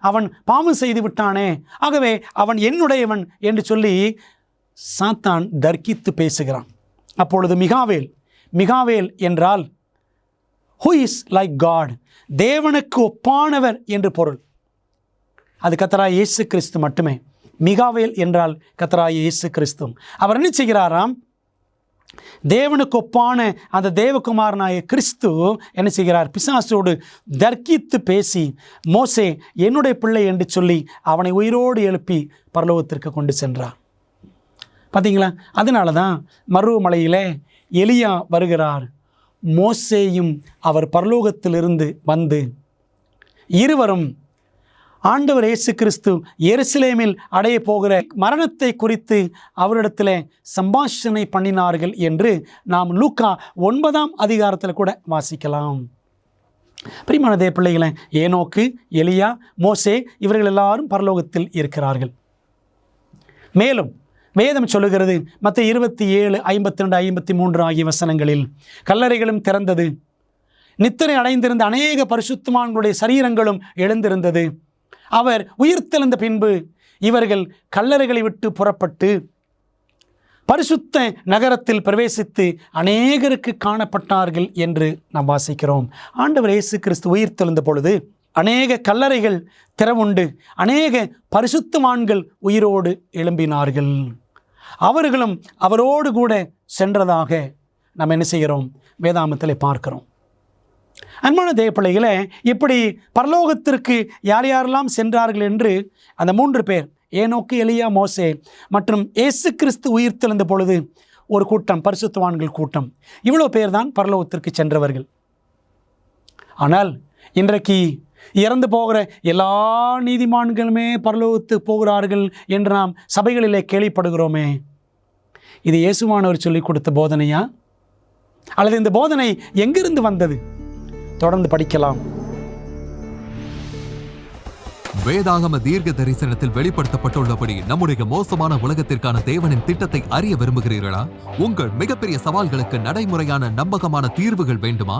அவன் பாவம் செய்து விட்டானே, ஆகவே அவன் என்னுடையவன் என்று சொல்லி சாத்தான் தர்க்கித்து பேசுகிறான். அப்பொழுது மிகாவேல் என்றால் who is like God, தேவனுக்கு ஒப்பானவர் என்று பொருள். அது கர்த்தராகிய இயேசு கிறிஸ்து மட்டுமே. மிகாவேல் என்றால் கர்த்தராகிய இயேசு கிறிஸ்து. அவர் என்ன செய்கிறாராம்? தேவனுக்கு ஒப்பான அந்த தேவகுமாரனாய கிறிஸ்து என்ன செய்கிறார்? பிசாசோடு தர்க்கித்து பேசி மோசே என்னுடைய பிள்ளை என்று சொல்லி அவனை உயிரோடு எழுப்பி பரலோகத்திற்கு கொண்டு சென்றார். பார்த்தீங்களா? அதனால தான் மருவமலையிலே எலியா வருகிறார். மோசேயும் அவர் பரலோகத்திலிருந்து வந்து இருவரும் ஆண்டவர் இயேசு கிறிஸ்து எருசலேமில் அடைய போகிற மரணத்தை குறித்து அவரிடத்தில் சம்பாஷணை பண்ணினார்கள் என்று நாம் லூக்கா 9ஆம் அதிகாரத்தில் கூட வாசிக்கலாம். பிரியமான தேவ பிள்ளைகளே, ஏனோக்கு, எலியா, மோசே இவர்கள் எல்லாரும் பரலோகத்தில் இருக்கிறார்கள். மேலும் வேதம் சொல்லுகிறது மத்தேயு 27, 52, 53 ஆகிய வசனங்களில் கல்லறைகளும் திறந்தது, நித்திரை அடைந்திருந்த அநேக பரிசுத்தவான்களுடைய சரீரங்களும் எழுந்திருந்தது. அவர் உயிர்த்தெழுந்த பின்பு இவர்கள் கல்லறைகளை விட்டு புறப்பட்டு பரிசுத்த நகரத்தில் பிரவேசித்து அநேகருக்கு காணப்பட்டார்கள் என்று நாம் வாசிக்கிறோம். ஆண்டவர் இயேசு கிறிஸ்து உயிர்த்தெழுந்த பொழுது அநேக கல்லறைகள் திறவுண்டு அநேக பரிசுத்தவான்கள் உயிரோடு எழும்பினார்கள். அவர்களும் அவரோடு கூட சென்றதாக நாம் என்ன செய்கிறோம்? வேதாகமத்திலே பார்க்கிறோம். அன்பான தேவ பிள்ளைகளே, இப்படி பரலோகத்திற்கு யார் யாரெல்லாம் சென்றார்கள் என்று அந்த 3 பேர், ஏனோக்கு, எலியா, மோசே மற்றும் இயேசு கிறிஸ்து உயிர்த்தெழுந்த பொழுது ஒரு கூட்டம், பரிசுத்தவான்கள் கூட்டம், இவ்வளோ பேர் தான் பரலோகத்திற்கு சென்றவர்கள். ஆனால் இன்றைக்கு இறந்து போகிற எல்லா நீதிமான்களுமே பரலோகத்துக்கு போகிறார்கள் என்று நாம் சபைகளிலே கேள்விப்படுகிறோமே. இது இயேசுவானவர் சொல்லிக் கொடுத்த போதனையா, அல்லது இந்த போதனை எங்கிருந்து வந்தது? தொடர்ந்து படிக்கலாம். வேதாகம தீர்க்க தரிசனத்தில் வெளிப்படுத்தப்பட்டுள்ளபடி நம்முடைய மோசமான உலகத்திற்கான தேவனின் திட்டத்தை அறிய விரும்புகிறீர்களா? உங்கள் மிகப்பெரிய சவால்களுக்கு நடைமுறையான நம்பகமான தீர்வுகள் வேண்டுமா?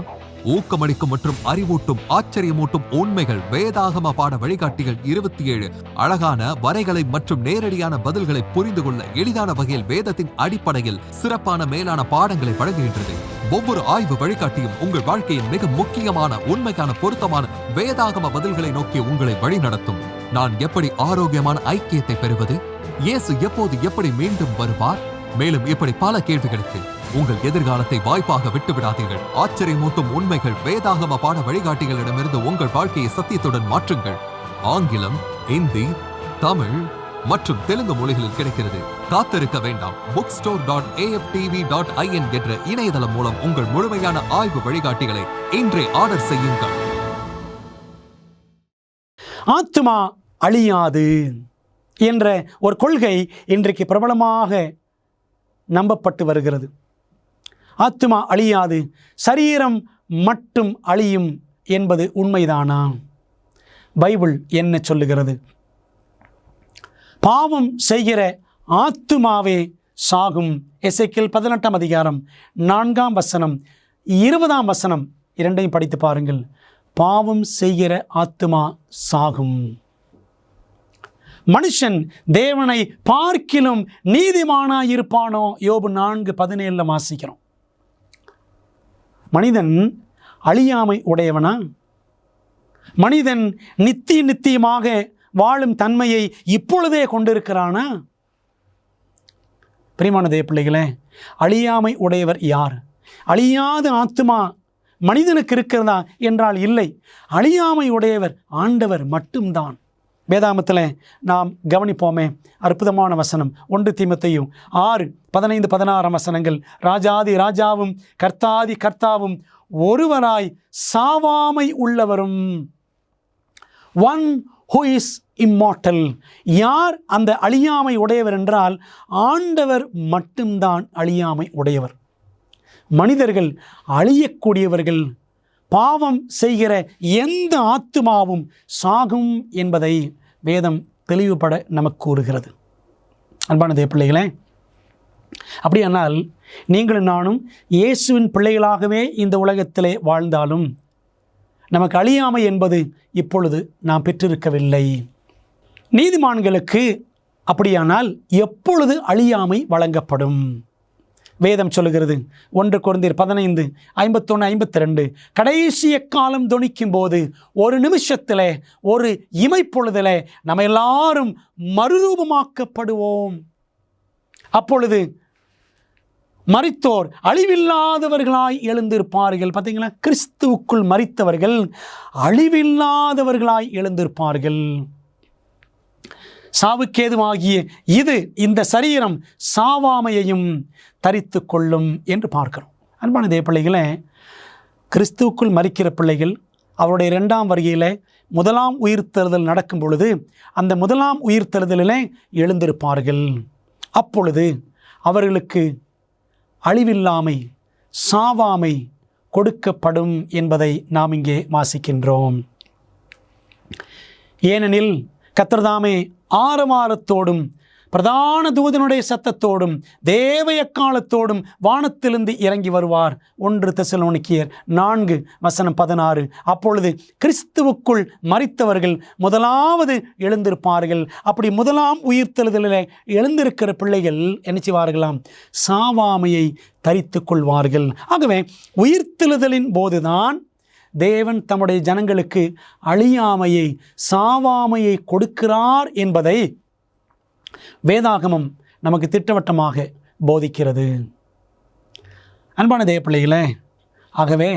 ஊக்கமளிக்கும் மற்றும் அறிவூட்டும் ஆச்சரியமூட்டும் உண்மைகள் வேதாகம பாட வழிகாட்டிகள் 27 அழகான வரைகளை மற்றும் நேரடியான பதில்களை புரிந்து கொள்ள எளிதான வகையில் வேதத்தின் அடிப்படையில் சிறப்பான மேலான பாடங்களை வழங்குகின்றது. ஒவ்வொரு ஆய்வு வழிகாட்டியும் உங்கள் வாழ்க்கையின் மிக முக்கியமான உண்மைக்கான பொருத்தமான வேதாகம பதில்களை நோக்கி உங்களை வழிநடத்தும். நான் எப்படி ஆரோக்கியமான ஐக்கியத்தை பெறுவது? இயேசு எப்போது எப்படி மீண்டும் வருவார்? மேலும் இப்படி பல கேள்விகளுக்கு உங்கள் எதிர்காலத்தை வாய்ப்பாக விட்டுவிடாதீர்கள். ஆச்சரியமூட்டும் உண்மைகள் வேதாகம பாட வழிகாட்டிகளிடமிருந்து உங்கள் வாழ்க்கையை சத்தியத்துடன் மாற்றுங்கள். ஆங்கிலம், இந்தி, தமிழ் மற்றும் தெலுங்கு மொழிகளில் கிடைக்கிறது. காத்திருக்க வேண்டாம். bookstore.aftv.in என்ற இணையதளம் மூலம் உங்கள் முழுமையான ஆய்வு வழிகாட்டிகளை இன்றே ஆர்டர் செய்யுங்கள். ஆத்துமா அழியாது என்ற ஒரு கொள்கை இன்றைக்கு பிரபலமாக நம்பப்பட்டு வருகிறது. ஆத்துமா அழியாது, சரீரம் மட்டும் அழியும் என்பது உண்மைதானா? பைபிள் என்ன சொல்லுகிறது? பாவம் செய்கிற ஆத்துமாவே சாகும். எசேக்கியேல் 18ஆம் அதிகாரம் 4ஆம் வசனம், 20ஆம் வசனம் இரண்டையும் படித்து பாருங்கள். பாவம் செய்கிற ஆத்துமா சாகும். மனுஷன் தேவனை பார்க்கிலும் நீதிமானாயிருப்பானோ? யோபு 4:17 வாசிக்கிறோம். மனிதன் அழியாமை உடையவனா? மனிதன் நித்தியமாக வாழும் தன்மையை இப்பொழுதே கொண்டிருக்கிறானா? பிரியமான தேவ பிள்ளைகளே, அழியாமை உடையவர் யார்? அழியாத ஆத்துமா மனிதனுக்கு இருக்கிறதா என்றால் இல்லை. அழியாமை உடையவர் ஆண்டவர் மட்டும்தான். வேதாகமத்தில் நாம் கவனிப்போமே, அற்புதமான வசனம் 1 தீமோத்தேயு 6:15-16 வசனங்கள். ராஜாதி ராஜாவும் கர்த்தாதி கர்த்தாவும் ஒருவராய் சாவாமை உள்ளவரும், ஒன் who is immortal. யார் அந்த அழியாமை உடையவர் என்றால் ஆண்டவர் மட்டும்தான் அழியாமை உடையவர். மனிதர்கள் அழியக்கூடியவர்கள். பாவம் செய்கிற எந்த ஆத்துமாவும் சாகும் என்பதை வேதம் தெளிவுபட நமக்கு கூறுகிறது. அன்பான தேவ பிள்ளைகளே, அப்படியானால் நீங்களும் நானும் இயேசுவின் பிள்ளைகளாகவே இந்த உலகத்திலே வாழ்ந்தாலும் நமக்கு அழியாமை என்பது இப்பொழுது நாம் பெற்றிருக்கவில்லை. நீதிமான்களுக்கு அப்படியானால் எப்பொழுது அழியாமை வழங்கப்படும்? வேதம் சொல்லுகிறது 1 கொரிந்தியர் 15:51-52, கடைசி எக்காலம் தொனிக்கும் போது ஒரு நிமிஷத்தில், ஒரு இமைப்பொழுதில் நம்ம எல்லாரும் மறுரூபமாக்கப்படுவோம். அப்பொழுது மரித்தோர் அழிவில்லாதவர்களாய் எழுந்திருப்பார்கள். பார்த்தீங்களா, கிறிஸ்துவுக்குள் மரித்தவர்கள் அழிவில்லாதவர்களாய் எழுந்திருப்பார்கள். சாவுக்கேதுவாகிய இந்த சரீரம் சாவாமையையும் தரித்து கொள்ளும் என்று பார்க்கிறோம். அன்பான தேவ பிள்ளைகளே, கிறிஸ்துவுக்குள் மரிக்கிற பிள்ளைகள் அவருடைய 2ஆம் வருகையில் முதலாம் உயிர்த்தெழுதல் நடக்கும் பொழுது அந்த முதலாம் உயிர்த்தெழுதலிலே எழுந்திருப்பார்கள். அப்பொழுது அவர்களுக்கு அழிவில்லாமை, சாவாமை கொடுக்கப்படும் என்பதை நாம் இங்கே வாசிக்கின்றோம். ஏனெனில் கர்த்தர்தாமே ஆரவாரத்தோடும் பிரதான தூதனுடைய சத்தத்தோடும் தேவ எக்காலத்தோடும் வானத்திலிருந்து இறங்கி வருவார். 1 தெசலோனிக்கேயர் 4:16. அப்பொழுது கிறிஸ்துவுக்குள் மரித்தவர்கள் முதலாவது எழுந்திருப்பார்கள். அப்படி முதலாம் உயிர்த்தெழுதலில் எழுந்திருக்கிற பிள்ளைகள் என்ன செய்வார்களாம்? சாவாமையை தரித்து கொள்வார்கள். ஆகவே உயிர்த்தெழுதலின் போதுதான் தேவன் தம்முடைய ஜனங்களுக்கு அழியாமையை, சாவாமையை கொடுக்கிறார் என்பதை வேதாகமம் நமக்கு திட்டவட்டமாக போதிக்கிறது. அன்பான தேவ பிள்ளைகளே, ஆகவே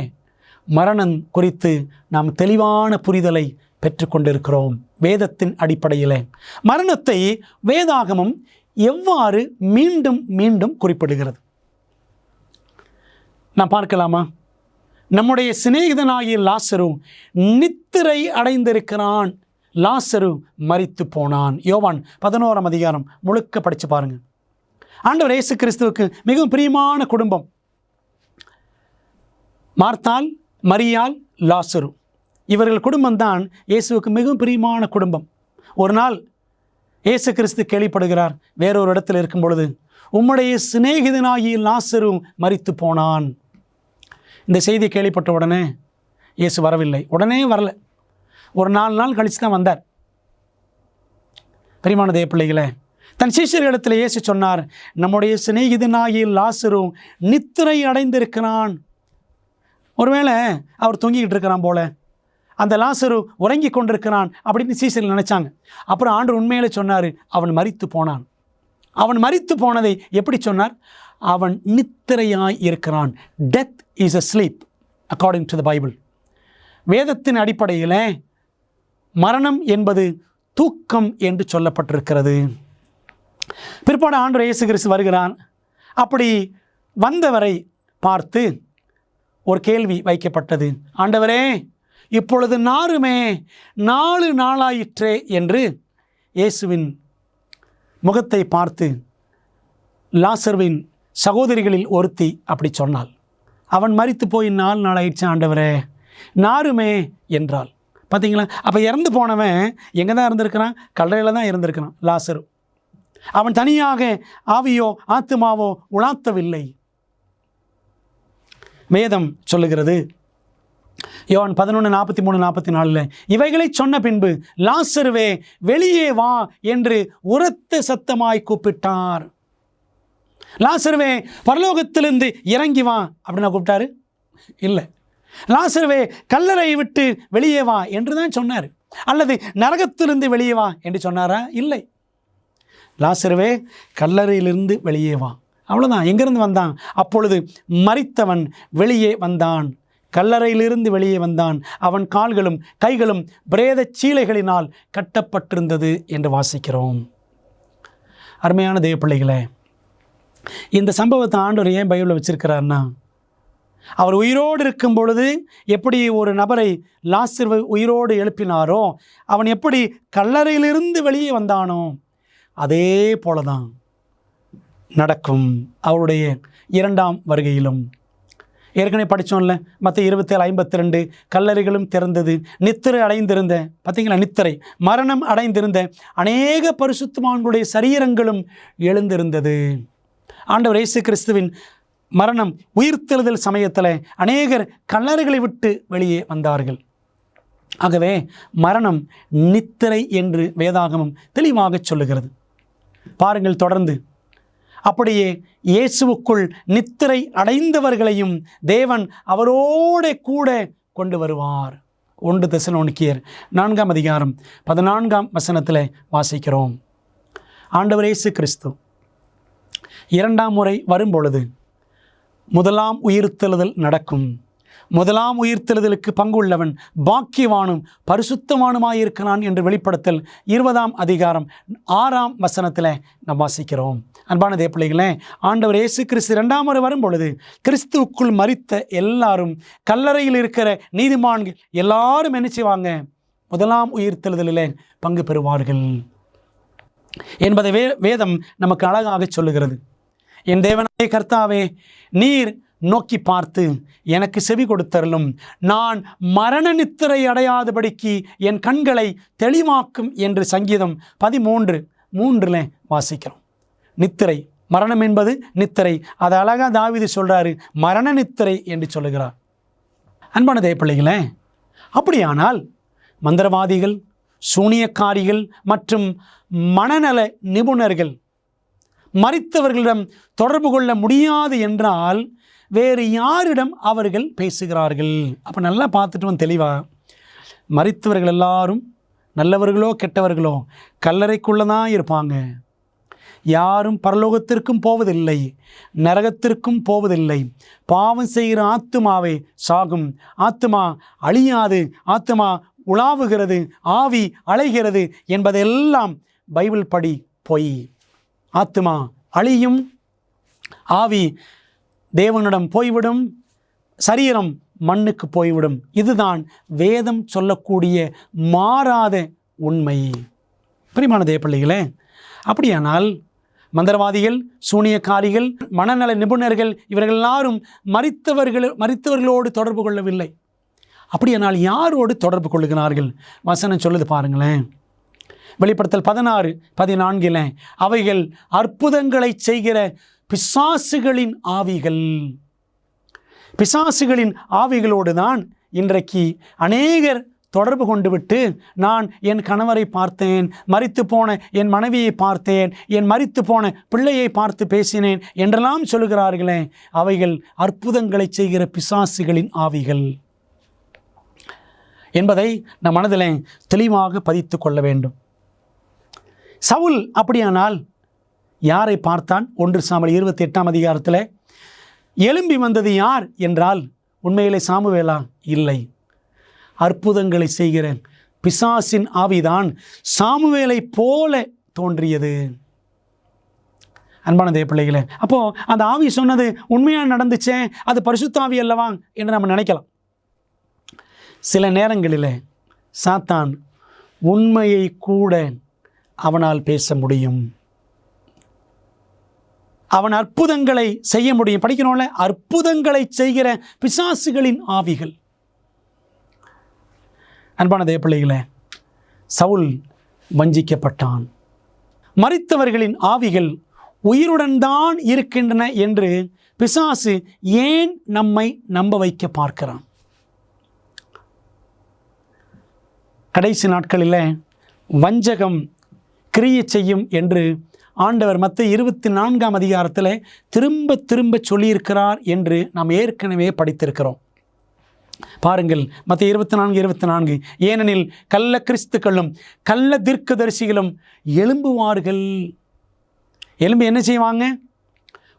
மரணம் குறித்து நாம் தெளிவான புரிதலை பெற்றுக்கொண்டிருக்கிறோம். வேதத்தின் அடிப்படையில் மரணத்தை வேதாகமம் எவ்வாறு மீண்டும் மீண்டும் குறிப்பிடுகிறது நாம் பார்க்கலாமா? நம்முடைய சிநேகிதனாகிய லாசரு நித்திரை அடைந்திருக்கிறான், லாசரு மரித்து போனான். யோவான் 11ஆம் அதிகாரம் முழுக்க படித்து பாருங்கள். ஆண்டவர் இயேசு கிறிஸ்துவுக்கு மிகவும் பிரியமான குடும்பம். மார்த்தாள், மரியாள், லாசரு, இவர்கள் குடும்பம்தான் இயேசுவுக்கு மிகவும் பிரியமான குடும்பம். ஒரு நாள் இயேசு கிறிஸ்து கேள்விப்படுகிறார், வேறொரு இடத்தில் இருக்கும் பொழுது, உம்முடைய சிநேகிதனாகிய லாசரு மரித்து போனான். இந்த செய்தி கேள்விப்பட்ட உடனே இயேசு வரவில்லை. உடனே வரல, ஒரு 4 நாள் கழித்து தான் வந்தார். பிரியமான தேவ பிள்ளைகளே, தன் சீஷர்களிடத்தில் இயேசு சொன்னார், நம்முடைய சிநேகிதனாகிய லாசரு நித்திரை அடைந்திருக்கிறான். ஒருவேளை அவர் தூங்கிக்கிட்டு இருக்கிறான் போல, அந்த லாசரு உறங்கி கொண்டிருக்கிறான் அப்படின்னு சீஷர்கள் நினைச்சாங்க. அப்புறம் ஆண்டவர் உண்மையிலே சொன்னார், அவன் மரித்து போனான். அவன் மரித்து போனதை எப்படி சொன்னார்? அவன் நித்திரையாய் இருக்கிறான். Death is a sleep according to the Bible. வேதத்தின் அடிப்படையில் மரணம் என்பது தூக்கம் என்று சொல்லப்பட்டிருக்கிறது. பிற்பாடு ஆண்டவர் இயேசு கிறிஸ்து வருகிறான். அப்படி வந்தவரை பார்த்து ஒரு கேள்வி வைக்கப்பட்டது, ஆண்டவரே, இப்பொழுது நாருமே 4 நாளாயிற்றே என்று இயேசுவின் முகத்தை பார்த்து லாசருவின் சகோதரிகளில் ஒருத்தி அப்படி சொன்னாள், அவன் மரித்து போய் 4 நாளாயிடுச்சு ஆண்டவரே, நாருமே என்றாள். பார்த்தீங்களா? அப்போ இறந்து போனவன் எங்கே தான் இருந்திருக்கிறான்? கல்லறையில் தான் இருந்திருக்கிறான் லாசரு. அவன் தனியாக ஆவியோ ஆத்துமாவோ உலாத்தவில்லை. வேதம் சொல்லுகிறது, யோவான் 11:43-44, இவைகளை சொன்ன பின்பு லாசருவே வெளியே வா என்று உரத்த சத்தமாய் கூப்பிட்டார். லாசருவே பரலோகத்திலிருந்து இறங்கி வா அப்படின்னு கூப்பிட்டாரு? இல்லை. லாசருவே கல்லறையை விட்டு வெளியே வா என்று தான் சொன்னார். அல்லது நரகத்திலிருந்து வெளியே வா என்று சொன்னாரா? இல்லை. லாசருவே கல்லறையிலிருந்து வெளியே வா, அவ்வளோதான். எங்கிருந்து வந்தான்? அப்பொழுது மரித்தவன் வெளியே வந்தான், கல்லறையிலிருந்து வெளியே வந்தான். அவன் கால்களும் கைகளும் பிரேத சீலைகளினால் கட்டப்பட்டிருந்தது என்று வாசிக்கிறோம். அருமையான தேவ பிள்ளைகளே, இந்த சம்பவத்தை ஆண்டவர் ஏன் பைபிளில் வச்சிருக்கிறார்னா, அவர் உயிரோடு இருக்கும் பொழுது எப்படி ஒரு நபரை லாசரு உயிரோடு எழுப்பினாரோ, அவன் எப்படி கல்லறையிலிருந்து வெளியே வந்தானோ, அதே போல தான் நடக்கும் அவருடைய 2ஆம் வருகையிலும். ஏற்கனவே படித்தோம்ல, மத்திய 27:52, கல்லறைகளும் திறந்தது, நித்திரை அடைந்திருந்த, பார்த்தீங்களா, நித்திரை மரணம் அடைந்திருந்த அநேக பரிசுத்தவான்களுடைய சரீரங்களும் எழுந்திருந்தது. ஆண்டவர் இயேசு கிறிஸ்துவின் மரணம் உயிர்த்தெழுதல் சமயத்தில் அநேகர் கல்லறைகளை விட்டு வெளியே வந்தார்கள். ஆகவே மரணம் நித்திரை என்று வேதாகமம் தெளிவாக சொல்லுகிறது. பாருங்கள் தொடர்ந்து, அப்படியே இயேசுவுக்குள் நித்திரை அடைந்தவர்களையும் தேவன் அவரோட கூட கொண்டு வருவார். 1 தெசலோனிக்கேயர் 4ஆம் அதிகாரம் 14ஆம் வசனத்தில் வாசிக்கிறோம். ஆண்டவர் இயேசு கிறிஸ்து 2ஆம் முறை வரும்பொழுது முதலாம் உயிர்த்தெழுதல் நடக்கும். முதலாம் உயிர்த்தெழுதலுக்கு பங்குள்ளவன் பாக்கியவானும் பரிசுத்தவானுமாயிருக்கிறான் என்று வெளிப்படுத்தல் 20ஆம் அதிகாரம் 6ஆம் வசனத்தில் நாம் வாசிக்கிறோம். அன்பான தேவப்பிள்ளைகளே, ஆண்டவர் இயேசு கிறிஸ்து 2ஆம் முறை வரும்பொழுது கிறிஸ்துவுக்குள் மரித்த எல்லாரும், கல்லறையில் இருக்கிற நீதிமான்கள் எல்லாரும் என்ன செய்வாங்க? முதலாம் உயிர்த்தெழுதலில் பங்கு பெறுவார்கள் என்பதை வேதம் நமக்கு அழகாக சொல்லுகிறது. என் தேவனாய கர்த்தாவே, நீர் நோக்கி பார்த்து எனக்கு செவி கொடுத்தருளும், நான் மரண நித்திரை அடையாதபடிக்கு என் கண்களை தெளிவாக்கும் என்று சங்கீதம் 13:3 வாசிக்கிறோம். நித்திரை, மரணம் என்பது நித்திரை. அதை அழகாக தாவீது சொல்றாரு, மரண நித்திரை என்று சொல்லுகிறார். அன்பான தேவப்பிள்ளைகளே, அப்படியானால் மந்திரவாதிகள், சூனியக்காரிகள் மற்றும் மனநல நிபுணர்கள் மரித்தவர்களிடம் தொடர்பு கொள்ள முடியாது என்றால் வேறு யாரிடம் அவர்கள் பேசுகிறார்கள்? அப்போ நல்லா பார்த்துட்டு தெளிவாக, மரித்தவர்கள் எல்லாரும் நல்லவர்களோ கெட்டவர்களோ கல்லறைக்குள்ளே தான் இருப்பாங்க. யாரும் பரலோகத்திற்கும் போவதில்லை, நரகத்திற்கும் போவதில்லை. பாவம் செய்கிற ஆத்துமாவே சாகும், ஆத்துமா அழியாது, ஆத்துமா உலாவுகிறது, ஆவி அலைகிறது என்பதெல்லாம் பைபிள் படி பொய். ஆத்துமா அழியும், ஆவி தேவனிடம் போய்விடும், சரீரம் மண்ணுக்கு போய்விடும். இதுதான் வேதம் சொல்லக்கூடிய மாறாத உண்மை. பிரியமான தேவப்பிள்ளைகளே, அப்படியானால் மந்திரவாதிகள், சூனியக்காரிகள், மனநல நிபுணர்கள் இவர்கள் எல்லாரும் மரித்தவர்களோடு தொடர்பு கொள்ளவில்லை. அப்படியானால் யாரோடு தொடர்பு கொள்ளுகிறார்கள்? வசனம் சொல்லுது பாருங்களேன். வெளிப்படுத்தல் 16:14 அவைகள் அற்புதங்களை செய்கிற பிசாசுகளின் ஆவிகள். பிசாசுகளின் ஆவிகளோடு தான் இன்றைக்கு அநேகர் தொடர்பு கொண்டு விட்டு, நான் என் கணவரை பார்த்தேன், மரித்து போன என் மனைவியை பார்த்தேன், என் மரித்து போன பிள்ளையை பார்த்து பேசினேன் என்றெல்லாம் சொல்லுகிறார்களே, அவைகள் அற்புதங்களை செய்கிற பிசாசுகளின் ஆவிகள் என்பதை நம் மனதில் தெளிவாக பதித்து கொள்ள வேண்டும். சவுல் அப்படியானால் யாரை பார்த்தான்? 1 சாமுவேல் 28ஆம் அதிகாரத்தில் எழும்பி வந்தது யார் என்றால் உண்மையிலே சாமுவேலா? இல்லை, அற்புதங்களை செய்கிற பிசாசின் ஆவிதான் சாமுவேலை போல தோன்றியது. அன்பான தேவப்பிள்ளைகளே, அப்போது அந்த ஆவி சொன்னது உண்மையாக நடந்துச்சே, அது பரிசுத்த ஆவி அல்லவா என்று நம்ம நினைக்கலாம். சில நேரங்களில் சாத்தான் உண்மையை கூட அவனால் பேச முடியும். அவன் அற்புதங்களை செய்ய முடியும். படிக்கிறோம்ல, அற்புதங்களை செய்கிற பிசாசுகளின் ஆவிகள். அன்பான தேவப்பிள்ளைகளே, சவுல் வஞ்சிக்கப்பட்டான். மரித்தவர்களின் ஆவிகள் உயிருடன் தான் இருக்கின்றன என்று பிசாசு ஏன் நம்மை நம்ப வைக்க பார்க்கிறான்? கடைசி நாட்களில் வஞ்சகம் கிரியை செய்யும் என்று ஆண்டவர் மத்தேயு 24ஆம் அதிகாரத்தில் திரும்ப திரும்ப சொல்லியிருக்கிறார் என்று நாம் ஏற்கனவே படித்திருக்கிறோம். பாருங்கள், மத்தேயு 24:24 ஏனெனில் கள்ள கிறிஸ்துக்களும் கள்ள தீர்க்கதரிசிகளும் எழும்புவார்கள். எழும்பி என்ன செய்வாங்க?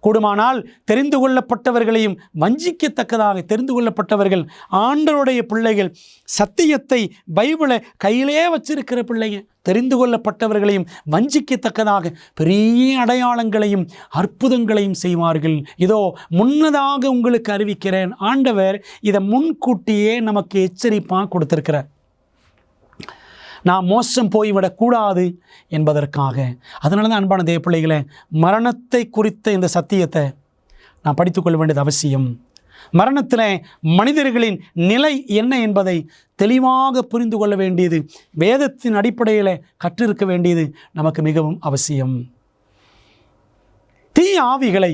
கூடுமானால் தெரிந்து கொள்ளப்பட்டவர்களையும் வஞ்சிக்கத்தக்கதாக, தெரிந்து கொள்ளப்பட்டவர்கள் ஆண்டவருடைய பிள்ளைகள், சத்தியத்தை பைபிளை கையிலே வச்சிருக்கிற பிள்ளைங்க, தெரிந்து கொள்ளப்பட்டவர்களையும் வஞ்சிக்கத்தக்கதாக பெரிய அடையாளங்களையும் அற்புதங்களையும் செய்வார்கள். இதோ முன்னதாக உங்களுக்கு அறிவிக்கிறேன். ஆண்டவர் இதை முன்கூட்டியே நமக்கு எச்சரிப்பாக கொடுத்திருக்கிறார். நாம் மோசம் போய்விடக்கூடாது என்பதற்காக. அதனால தான் அன்பான தேவ பிள்ளைகளை, மரணத்தை குறித்த இந்த சத்தியத்தை நாம் படித்துக்கொள்ள வேண்டியது அவசியம். மரணத்தில் மனிதர்களின் நிலை என்ன என்பதை தெளிவாக புரிந்து கொள்ள வேண்டியது, வேதத்தின் அடிப்படையில் கற்றிருக்க வேண்டியது நமக்கு மிகவும் அவசியம். தீய ஆவிகளை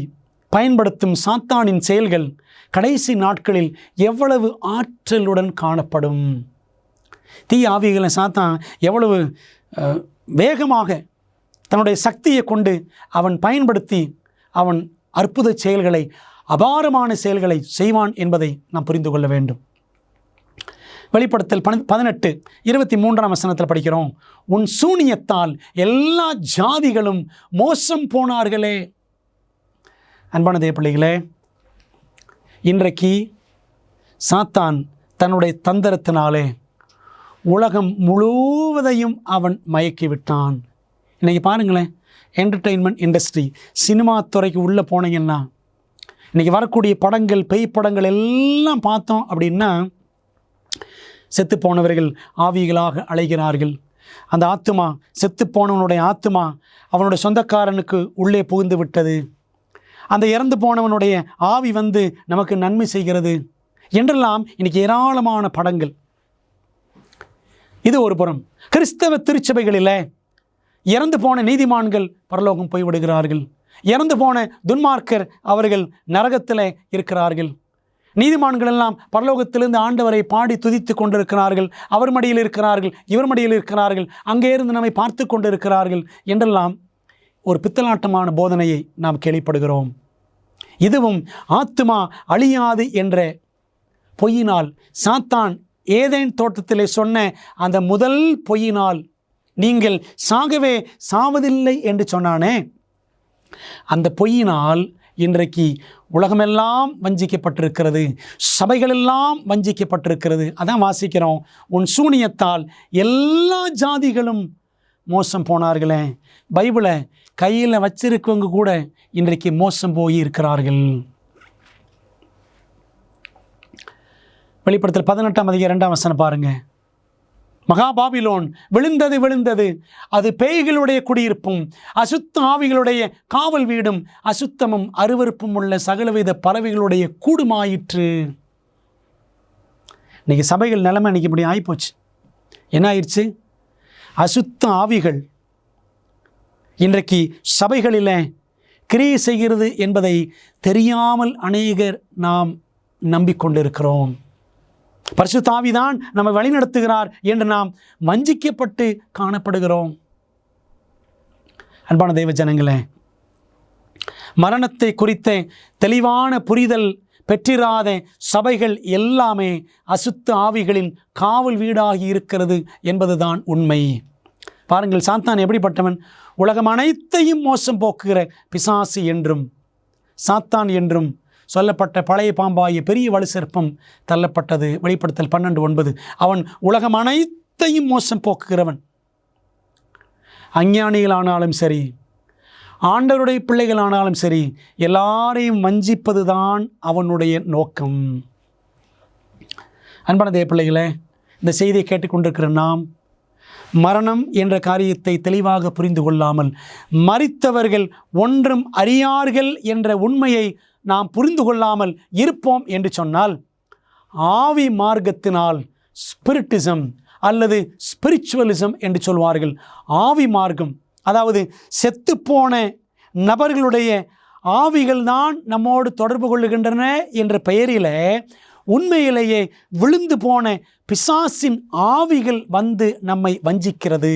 பயன்படுத்தும் சாத்தானின் செயல்கள் கடைசி நாட்களில் எவ்வளவு ஆற்றலுடன் காணப்படும் தீய ஆவிகளை சாத்தான் எவ்வளவு வேகமாக தன்னுடைய சக்தியை கொண்டு அவன் பயன்படுத்தி அவன் அற்புத செயல்களை, அபாரமான செயல்களை செய்வான் என்பதை நாம் புரிந்து கொள்ள வேண்டும். வெளிப்படுத்தல் 18:23 படிக்கிறோம், உன் சூனியத்தால் எல்லா ஜாதிகளும் மோசம் போனார்களே. அன்பான தேவ பிள்ளைகளே, இன்றைக்கு சாத்தான் தன்னுடைய தந்திரத்தினாலே உலகம் முழுவதையும் அவன் மயக்கிவிட்டான். இன்றைக்கி பாருங்களேன், என்டர்டெயின்மெண்ட் இண்டஸ்ட்ரி, சினிமா துறைக்கு உள்ளே போனீங்கன்னா இன்றைக்கி வரக்கூடிய படங்கள், பேய் படங்கள் எல்லாம் பார்த்தோம் அப்படின்னா செத்து போனவர்கள் ஆவிகளாக அலைகிறார்கள். அந்த ஆத்துமா, செத்து போனவனுடைய ஆத்துமா அவனுடைய சொந்தக்காரனுக்கு உள்ளே புகுந்து விட்டது. அந்த இறந்து போனவனுடைய ஆவி வந்து நமக்கு நன்மை செய்கிறது என்றெல்லாம் இன்றைக்கி ஏராளமான படங்கள். இது ஒரு புறம். கிறிஸ்தவ திருச்சபைகளில் இறந்து போன நீதிமான்கள் பரலோகம் போய்விடுகிறார்கள். இறந்து போன துன்மார்க்கர் அவர்கள் நரகத்தில் இருக்கிறார்கள். நீதிமான்கள் எல்லாம் பரலோகத்திலிருந்து ஆண்டவரை பாடி துதித்து கொண்டிருக்கிறார்கள். அவர் மடியில் இருக்கிறார்கள், இவர் மடியில் இருக்கிறார்கள், அங்கே இருந்து நம்மை பார்த்து கொண்டிருக்கிறார்கள் என்றெல்லாம் ஒரு பித்தலாட்டமான போதனையை நாம் கேள்விப்படுகிறோம். இதுவும் ஆத்துமா அழியாது என்ற பொய்யினால், சாத்தான் ஏதேன் தோட்டத்திலே சொன்ன அந்த முதல் பொய்யினால், நீங்கள் சாகவே சாவதில்லை என்று சொன்னானே, அந்த பொய்யினால் இன்றைக்கு உலகமெல்லாம் வஞ்சிக்கப்பட்டிருக்கிறது, சபைகளெல்லாம் வஞ்சிக்கப்பட்டிருக்கிறது. அதான் வாசிக்கிறோம், உன் சூனியத்தால் எல்லா ஜாதிகளும் மோசம் போனார்களே. பைபிளை கையில் வச்சிருக்கவங்க கூட இன்றைக்கு மோசம் போய் இருக்கிறார்கள். வெளிப்படுத்தல் 18:2 பாருங்க, மகாபாபிலோன் விழுந்தது விழுந்தது, அது பேய்களுடைய குடியிருப்பும் அசுத்த ஆவிகளுடைய காவல் வீடும் அசுத்தமும் அருவருப்பும் உள்ள சகலவித பறவைகளுடைய கூடுமாயிற்று. இன்னைக்கு சபைகள் நிலைமை இன்னைக்கு இப்படி ஆகிப்போச்சு. என்ன ஆயிடுச்சு? அசுத்த ஆவிகள் இன்றைக்கு சபைகளில் கிரியை செய்கிறது என்பதை தெரியாமல் அநேகர் நாம் நம்பிக்கொண்டிருக்கிறோம். பரிசுத்த ஆவிதான் நம்மை வழிநடத்துகிறார் என்று நாம் வஞ்சிக்கப்பட்டு காணப்படுகிறோம். அன்பான தெய்வ ஜனங்களே, மரணத்தை குறித்த தெளிவான புரிதல் பெற்றிராத சபைகள் எல்லாமே அசுத்த ஆவிகளின் காவல் வீடாகி இருக்கிறது என்பதுதான் உண்மை. பாருங்கள், சாத்தான் எப்படிப்பட்டவன்? உலகம் அனைத்தையும் மோசம் போக்குகிற பிசாசு என்றும் சாத்தான் என்றும் சொல்லப்பட்ட பழைய பாம்பாகிய பெரிய வலு சர்ப்பம் தள்ளப்பட்டது. வெளிப்படுத்தல் 12:9. அவன் உலகம் அனைத்தையும் மோசம் போக்குகிறவன். அஞ்ஞானிகளானாலும் சரி, ஆண்டவருடைய பிள்ளைகளானாலும் சரி, எல்லாரையும் வஞ்சிப்பது தான் அவனுடைய நோக்கம். அன்பான தேவ பிள்ளைகளே, இந்த செய்தியை கேட்டுக்கொண்டிருக்கிற நாம் மரணம் என்ற காரியத்தை தெளிவாக புரிந்து கொள்ளாமல் மரித்தவர்கள் ஒன்றும் அறியார்கள் என்ற உண்மையை நாம் புரிந்து கொள்ளாமல் இருப்போம் என்று சொன்னால், ஆவி மார்க்கத்தினால் ஸ்பிரிட்டிசம் அல்லது ஸ்பிரிச்சுவலிசம் என்று சொல்வார்கள். ஆவி மார்க்கம், அதாவது செத்துப்போன நபர்களுடைய ஆவிகள் தான் நம்மோடு தொடர்பு கொள்ளுகின்றன என்ற பெயரில் உண்மையிலேயே விழுந்து போன பிசாசின் ஆவிகள் வந்து நம்மை வஞ்சிக்கிறது.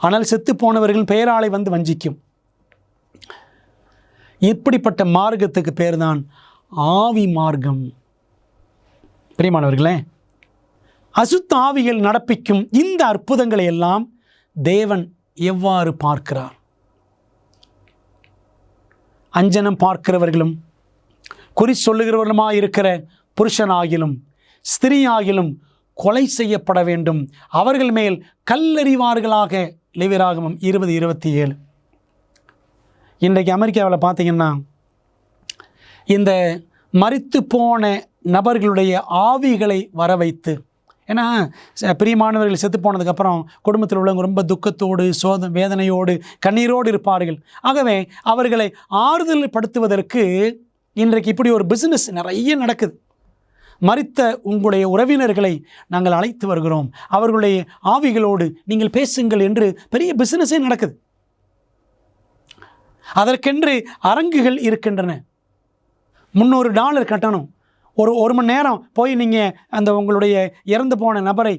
ஆனால் செத்து போனவர்கள் பெயராலை வந்து வஞ்சிக்கும். இப்படிப்பட்ட மார்க்கத்துக்கு பேர் தான் ஆவி மார்க்கம். பிரியமானவர்களே, அசுத்த ஆவிகள் நடப்பிக்கும் இந்த அற்புதங்களை எல்லாம் தேவன் எவ்வாறு பார்க்கிறார்? அஞ்சனம் பார்க்கிறவர்களும் குறி சொல்லுகிறவர்களுமாய் இருக்கிற புருஷனாகிலும் ஸ்திரீயாகிலும் கொலை செய்யப்பட வேண்டும், அவர்கள் மேல் கல்லெறிவார்களாக. லேவியராகமம் 20:27. இன்றைக்கு அமெரிக்காவில் பார்த்தீங்கன்னா இந்த மரித்து போன நபர்களுடைய ஆவிகளை வர வைத்து, ஏன்னா பிரியமானவர்கள் செத்து போனதுக்கப்புறம் குடும்பத்தில் உள்ளவங்க ரொம்ப துக்கத்தோடு வேதனையோடு கண்ணீரோடு இருப்பார்கள். ஆகவே அவர்களை ஆறுதல் படுத்துவதற்கு இன்றைக்கு இப்படி ஒரு பிஸ்னஸ் நிறைய நடக்குது. மரித்த உங்களுடைய உறவினர்களை நாங்கள் அழைத்து வருகிறோம், அவர்களுடைய ஆவிகளோடு நீங்கள் பேசுங்கள் என்று பெரிய பிஸ்னஸே நடக்குது. அதற்கென்று அரங்குகள் இருக்கின்றன. $300 கட்டணும். ஒரு மணி நேரம் போய் நீங்கள் அந்த உங்களுடைய இறந்து போன நபரை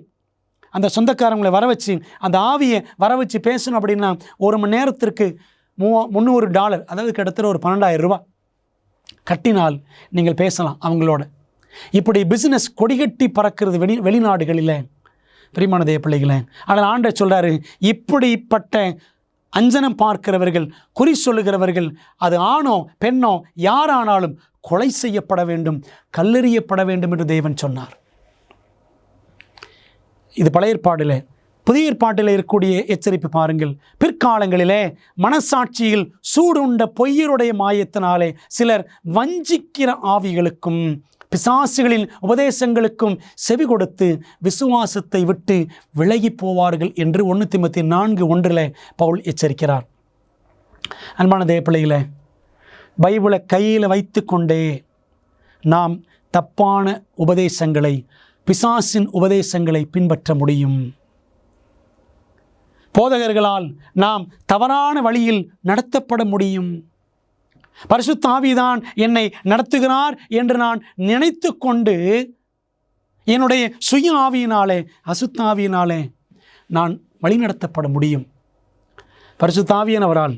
அந்த சொந்தக்காரங்களை வர வச்சு அந்த ஆவியை வர வச்சு பேசணும் அப்படின்னா 1 மணி நேரத்திற்கு $300, அதாவது கிட்டத்தட்ட ஒரு 12,000 ரூபாய் கட்டினால் நீங்கள் பேசலாம் அவங்களோட. இப்படி பிஸ்னஸ் கொடிகட்டி பறக்கிறது வெளிநாடுகளில். பிரியமான தேவ பிள்ளைகளே, ஆனால் ஆண்டவர் சொல்கிறாரு, இப்படிப்பட்ட அஞ்சனம் பார்க்கிறவர்கள், குறி சொல்லுகிறவர்கள், அது ஆணோ பெண்ணோ யாரானாலும் கொலை செய்யப்பட வேண்டும், கல்லெறியப்பட வேண்டும் என்று தேவன் சொன்னார். இது பழைய ஏற்பாடில். புதிய ஏற்பாட்டில் இருக்கக்கூடிய எச்சரிப்பு பாருங்கள். பிற்காலங்களிலே மனசாட்சியில் சூடுண்ட பொய்யருடைய மாயத்தினாலே சிலர் வஞ்சிக்கிற ஆவிகளுக்கும் பிசாசுகளின் உபதேசங்களுக்கும் செவி கொடுத்து விசுவாசத்தை விட்டு விலகி போவார்கள் என்று 1 தீமோத்தேயு 4:1 பவுல் எச்சரிக்கிறார். அன்பான தேவ பிள்ளைகளே, பைபிளை கையில் வைத்து கொண்டே நாம் தப்பான உபதேசங்களை, பிசாசின் உபதேசங்களை பின்பற்ற முடியும். போதகர்களால் நாம் தவறான வழியில் நடத்தப்பட முடியும். பரிசுத்த ஆவிதான் என்னை நடத்துகிறார் என்று நான் நினைத்து கொண்டு என்னுடைய சுய ஆவியினாலே, அசுத்த ஆவியினாலே நான் வழிநடத்தப்பட முடியும். பரிசுத்த ஆவியானவரால்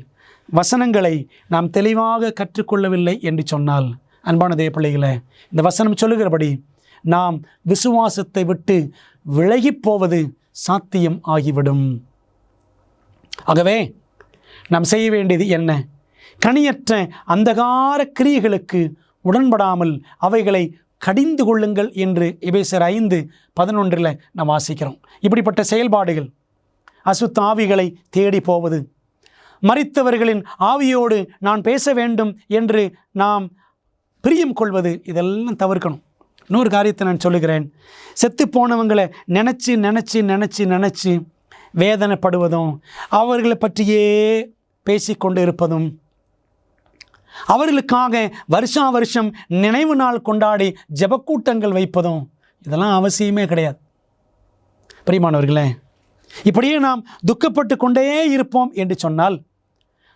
வசனங்களை நாம் தெளிவாக கற்றுக்கொள்ளவில்லை என்று சொன்னால், அன்பான தேவ பிள்ளைகளே, இந்த வசனம் சொல்லுகிறபடி நாம் விசுவாசத்தை விட்டு விலகி போவது சாத்தியம் ஆகிவிடும். ஆகவே நாம் செய்ய வேண்டியது என்ன? கனியற்ற அந்தகார கிரியைகளுக்கு உடன்படாமல் அவைகளை கடிந்து கொள்ளுங்கள் என்று எபேசியர் 5:11 நாம் வாசிக்கிறோம். இப்படிப்பட்ட செயல்பாடுகள், அசுத்த ஆவிகளை தேடி போவது, மரித்தவர்களின் ஆவியோடு நான் பேச வேண்டும் என்று நாம் பிரியம் கொள்வது, இதெல்லாம் தவிர்க்கணும். இன்னொரு காரியத்தை நான் சொல்லுகிறேன். செத்து போனவங்களை நினச்சி நினச்சி நினச்சி நினச்சி வேதனைப்படுவதும், அவர்களை பற்றியே பேசிக்கொண்டு இருப்பதும், அவர்களுக்காக வருஷா வருஷம் நினைவு நாள் கொண்டாடி ஜெபக்கூட்டங்கள் வைப்பதும், இதெல்லாம் அவசியமே கிடையாது. பிரியமானவர்களே, இப்படியே நாம் துக்கப்பட்டு கொண்டே இருப்போம் என்று சொன்னால்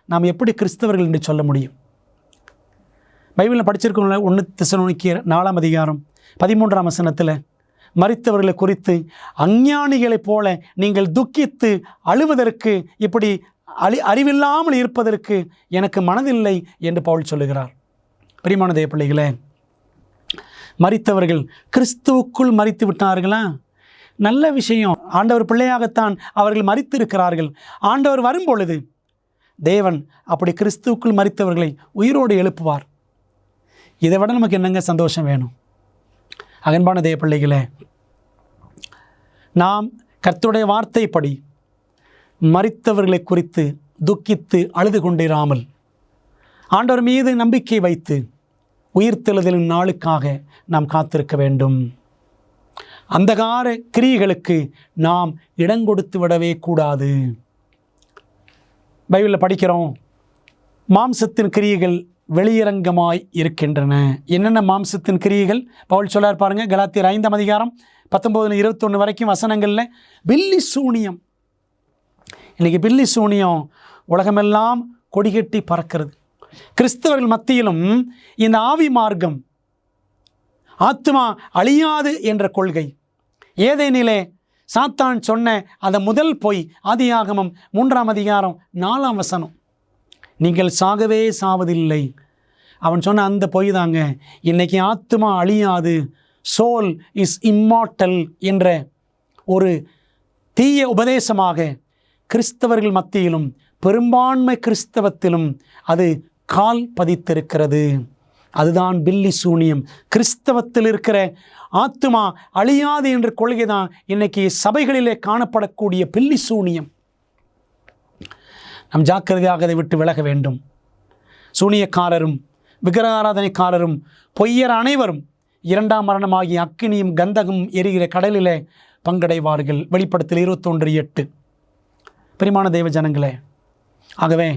நாம் எப்படி கிறிஸ்தவர்கள் என்று சொல்ல முடியும்? பைபிளில் படிச்சிருக்கோம்ல, 1 தெசலோனிக்கேயர் 4:13 மரித்தவர்களை குறித்து அஞ்ஞானிகளைப் போல நீங்கள் துக்கித்து அழுவதற்கு, இப்படி அறிவில்லாமல் இருப்பதற்கு எனக்கு மனதில்லை என்று பவுல் சொல்லுகிறார். பிரியமான தேவ பிள்ளைகளே, மரித்தவர்கள் கிறிஸ்துவுக்குள் மரித்து விட்டார்களா? நல்ல விஷயம். ஆண்டவர் பிள்ளையாகத்தான் அவர்கள் மரித்திருக்கிறார்கள். ஆண்டவர் வரும்பொழுது தேவன் அப்படி கிறிஸ்துவுக்குள் மரித்தவர்களை உயிரோடு எழுப்புவார். இதை விட நமக்கு என்னங்க சந்தோஷம் வேணும்? அன்பான தேவ பிள்ளைகளே, நாம் கர்த்தருடைய வார்த்தைப்படி மரித்தவர்களை குறித்து துக்கித்து அழுது கொண்டிராமல் ஆண்டவர் மீது நம்பிக்கை வைத்து உயிர்த்தெழுதலின் நாளுக்காக நாம் காத்திருக்க வேண்டும். அந்தகார கிரியைகளுக்கு நாம் இடம் கொடுத்து விடவே கூடாது. பைபிளில் படிக்கிறோம், மாம்சத்தின் கிரியைகள் வெளியரங்கமாய் இருக்கின்றன. என்னென்ன மாம்சத்தின் கிரியைகள் பவுல் சொல்லார் பாருங்க. கலாத்தியர் 5:19-21 வரைக்கும் வசனங்களில் பில்லி சூனியம். இன்றைக்கி பில்லி சூனியம் உலகமெல்லாம் கொடிகட்டி பறக்கிறது. கிறிஸ்தவர்கள் மத்தியிலும் இந்த ஆவி மார்க்கம், ஆத்மா அழியாது என்ற கொள்கை, ஏதேனிலே சாத்தான் சொன்ன அந்த முதல் பொய், ஆதியாகமம் 3:4 நீங்கள் சாகவே சாவதில்லை, அவன் சொன்ன அந்த பொய் தாங்க இன்றைக்கி ஆத்மா அழியாது, சோல் இஸ் இம்மார்டல் என்ற ஒரு தீய உபதேசமாக கிறிஸ்தவர்கள் மத்தியிலும் பெரும்பான்மை கிறிஸ்தவத்திலும் அது கால் பதித்திருக்கிறது. அதுதான் பில்லி சூனியம். கிறிஸ்தவத்தில் இருக்கிற ஆத்மா அழியாது என்ற கொள்கை தான் இன்றைக்கி சபைகளிலே காணப்படக்கூடிய பில்லி சூனியம். நாம் ஜாக்கிரதையாக அதை விட்டு விலக வேண்டும். சூனியக்காரரும் விக்கிரகாராதனைக்காரரும் பொய்யர் அனைவரும் 2ஆம் மரணமாகிய அக்கினியும் கந்தகம் எரிகிற கடலிலே பங்கடைவார்கள். வெளிப்படுத்தல் 21:8. பிரியமான தேவ ஜனங்களே, ஆகவே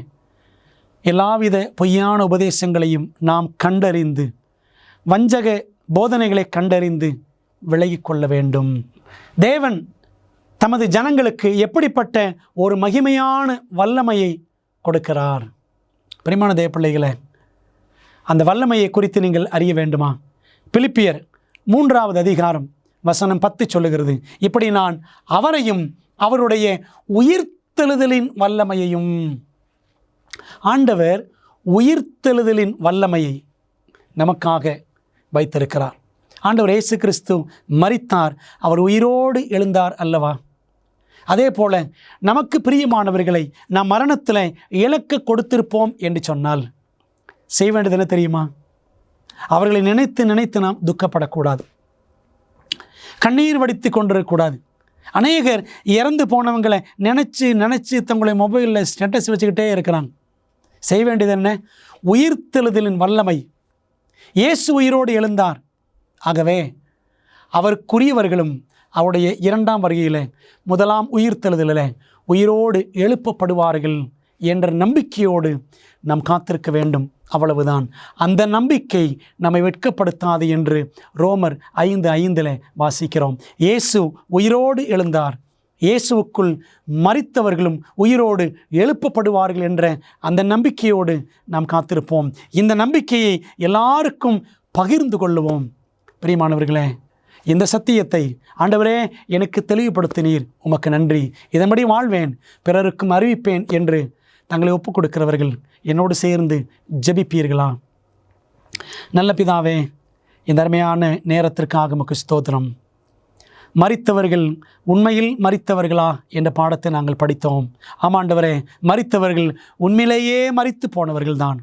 எல்லாவித பொய்யான உபதேசங்களையும் நாம் கண்டறிந்து, வஞ்சக போதனைகளை கண்டறிந்து விலகி கொள்ள வேண்டும். தேவன் தமது ஜனங்களுக்கு எப்படிப்பட்ட ஒரு மகிமையான வல்லமையை கொடுக்கிறார்? பிரியமான தேவ பிள்ளைகளே, அந்த வல்லமையை குறித்து நீங்கள் அறிய வேண்டுமா? பிலிப்பியர் 3:1 வசனம் 10 சொல்லுகிறது, இப்படி நான் அவரையும் அவருடைய உயிர்த்தெழுதலின் வல்லமையையும். ஆண்டவர் உயிர்த்தெழுதலின் வல்லமையை நமக்காக வைத்திருக்கிறார். ஆண்டவர் இயேசு கிறிஸ்து மரித்தார், அவர் உயிரோடு எழுந்தார் அல்லவா? அதே போல நமக்கு பிரியமானவர்களை நாம் மரணத்தில் இழக்க கொடுத்திருப்போம் என்று சொன்னால் செய்ய வேண்டியது என்ன தெரியுமா? அவர்களை நினைத்து நினைத்து நாம் துக்கப்படக்கூடாது, கண்ணீர் வடித்து கொண்டிருக்கக்கூடாது. அநேகர் இறந்து போனவங்களை நினச்சி தங்களுடைய மொபைலில் ஸ்டேட்டஸ் வச்சுக்கிட்டே இருக்கிறாங்க. செய்ய வேண்டியது என்ன? உயிர்த்தெழுதலின் வல்லமை. இயேசு உயிரோடு எழுந்தார், ஆகவே அவருக்குரியவர்களும் அவருடைய 2ஆம் வருகையில் முதலாம் உயிர்த்தெழுதலில் உயிரோடு எழுப்பப்படுவார்கள் என்ற நம்பிக்கையோடு நாம் காத்திருக்க வேண்டும். அவ்வளவுதான். அந்த நம்பிக்கை நம்மை வெட்கப்படுத்தாது என்று ரோமர் 5:5 வாசிக்கிறோம். இயேசு உயிரோடு எழுந்தார், இயேசுவுக்குள் மரித்தவர்களும் உயிரோடு எழுப்பப்படுவார்கள் என்ற அந்த நம்பிக்கையோடு நாம் காத்திருப்போம். இந்த நம்பிக்கையை எல்லாருக்கும் பகிர்ந்து கொள்ளுவோம். பிரியமானவர்களே, இந்த சத்தியத்தை ஆண்டவரே எனக்கு தெளிவுபடுத்தினீர், உமக்கு நன்றி, இதன்படி வாழ்வேன், பிறருக்கும் அறிவிப்பேன் என்று தங்களை ஒப்புக் கொடுக்கிறவர்கள் என்னோடு சேர்ந்து ஜெபிப்பீர்களா? நல்ல பிதாவே, இந்த அருமையான நேரத்திற்காக உமக்கு ஸ்தோத்திரம். மரித்தவர்கள் உண்மையில் மரித்தவர்களா என்ற பாடத்தை நாங்கள் படித்தோம். ஆமாண்டவரே, மரித்தவர்கள் உண்மையிலேயே மரித்து போனவர்கள் தான்.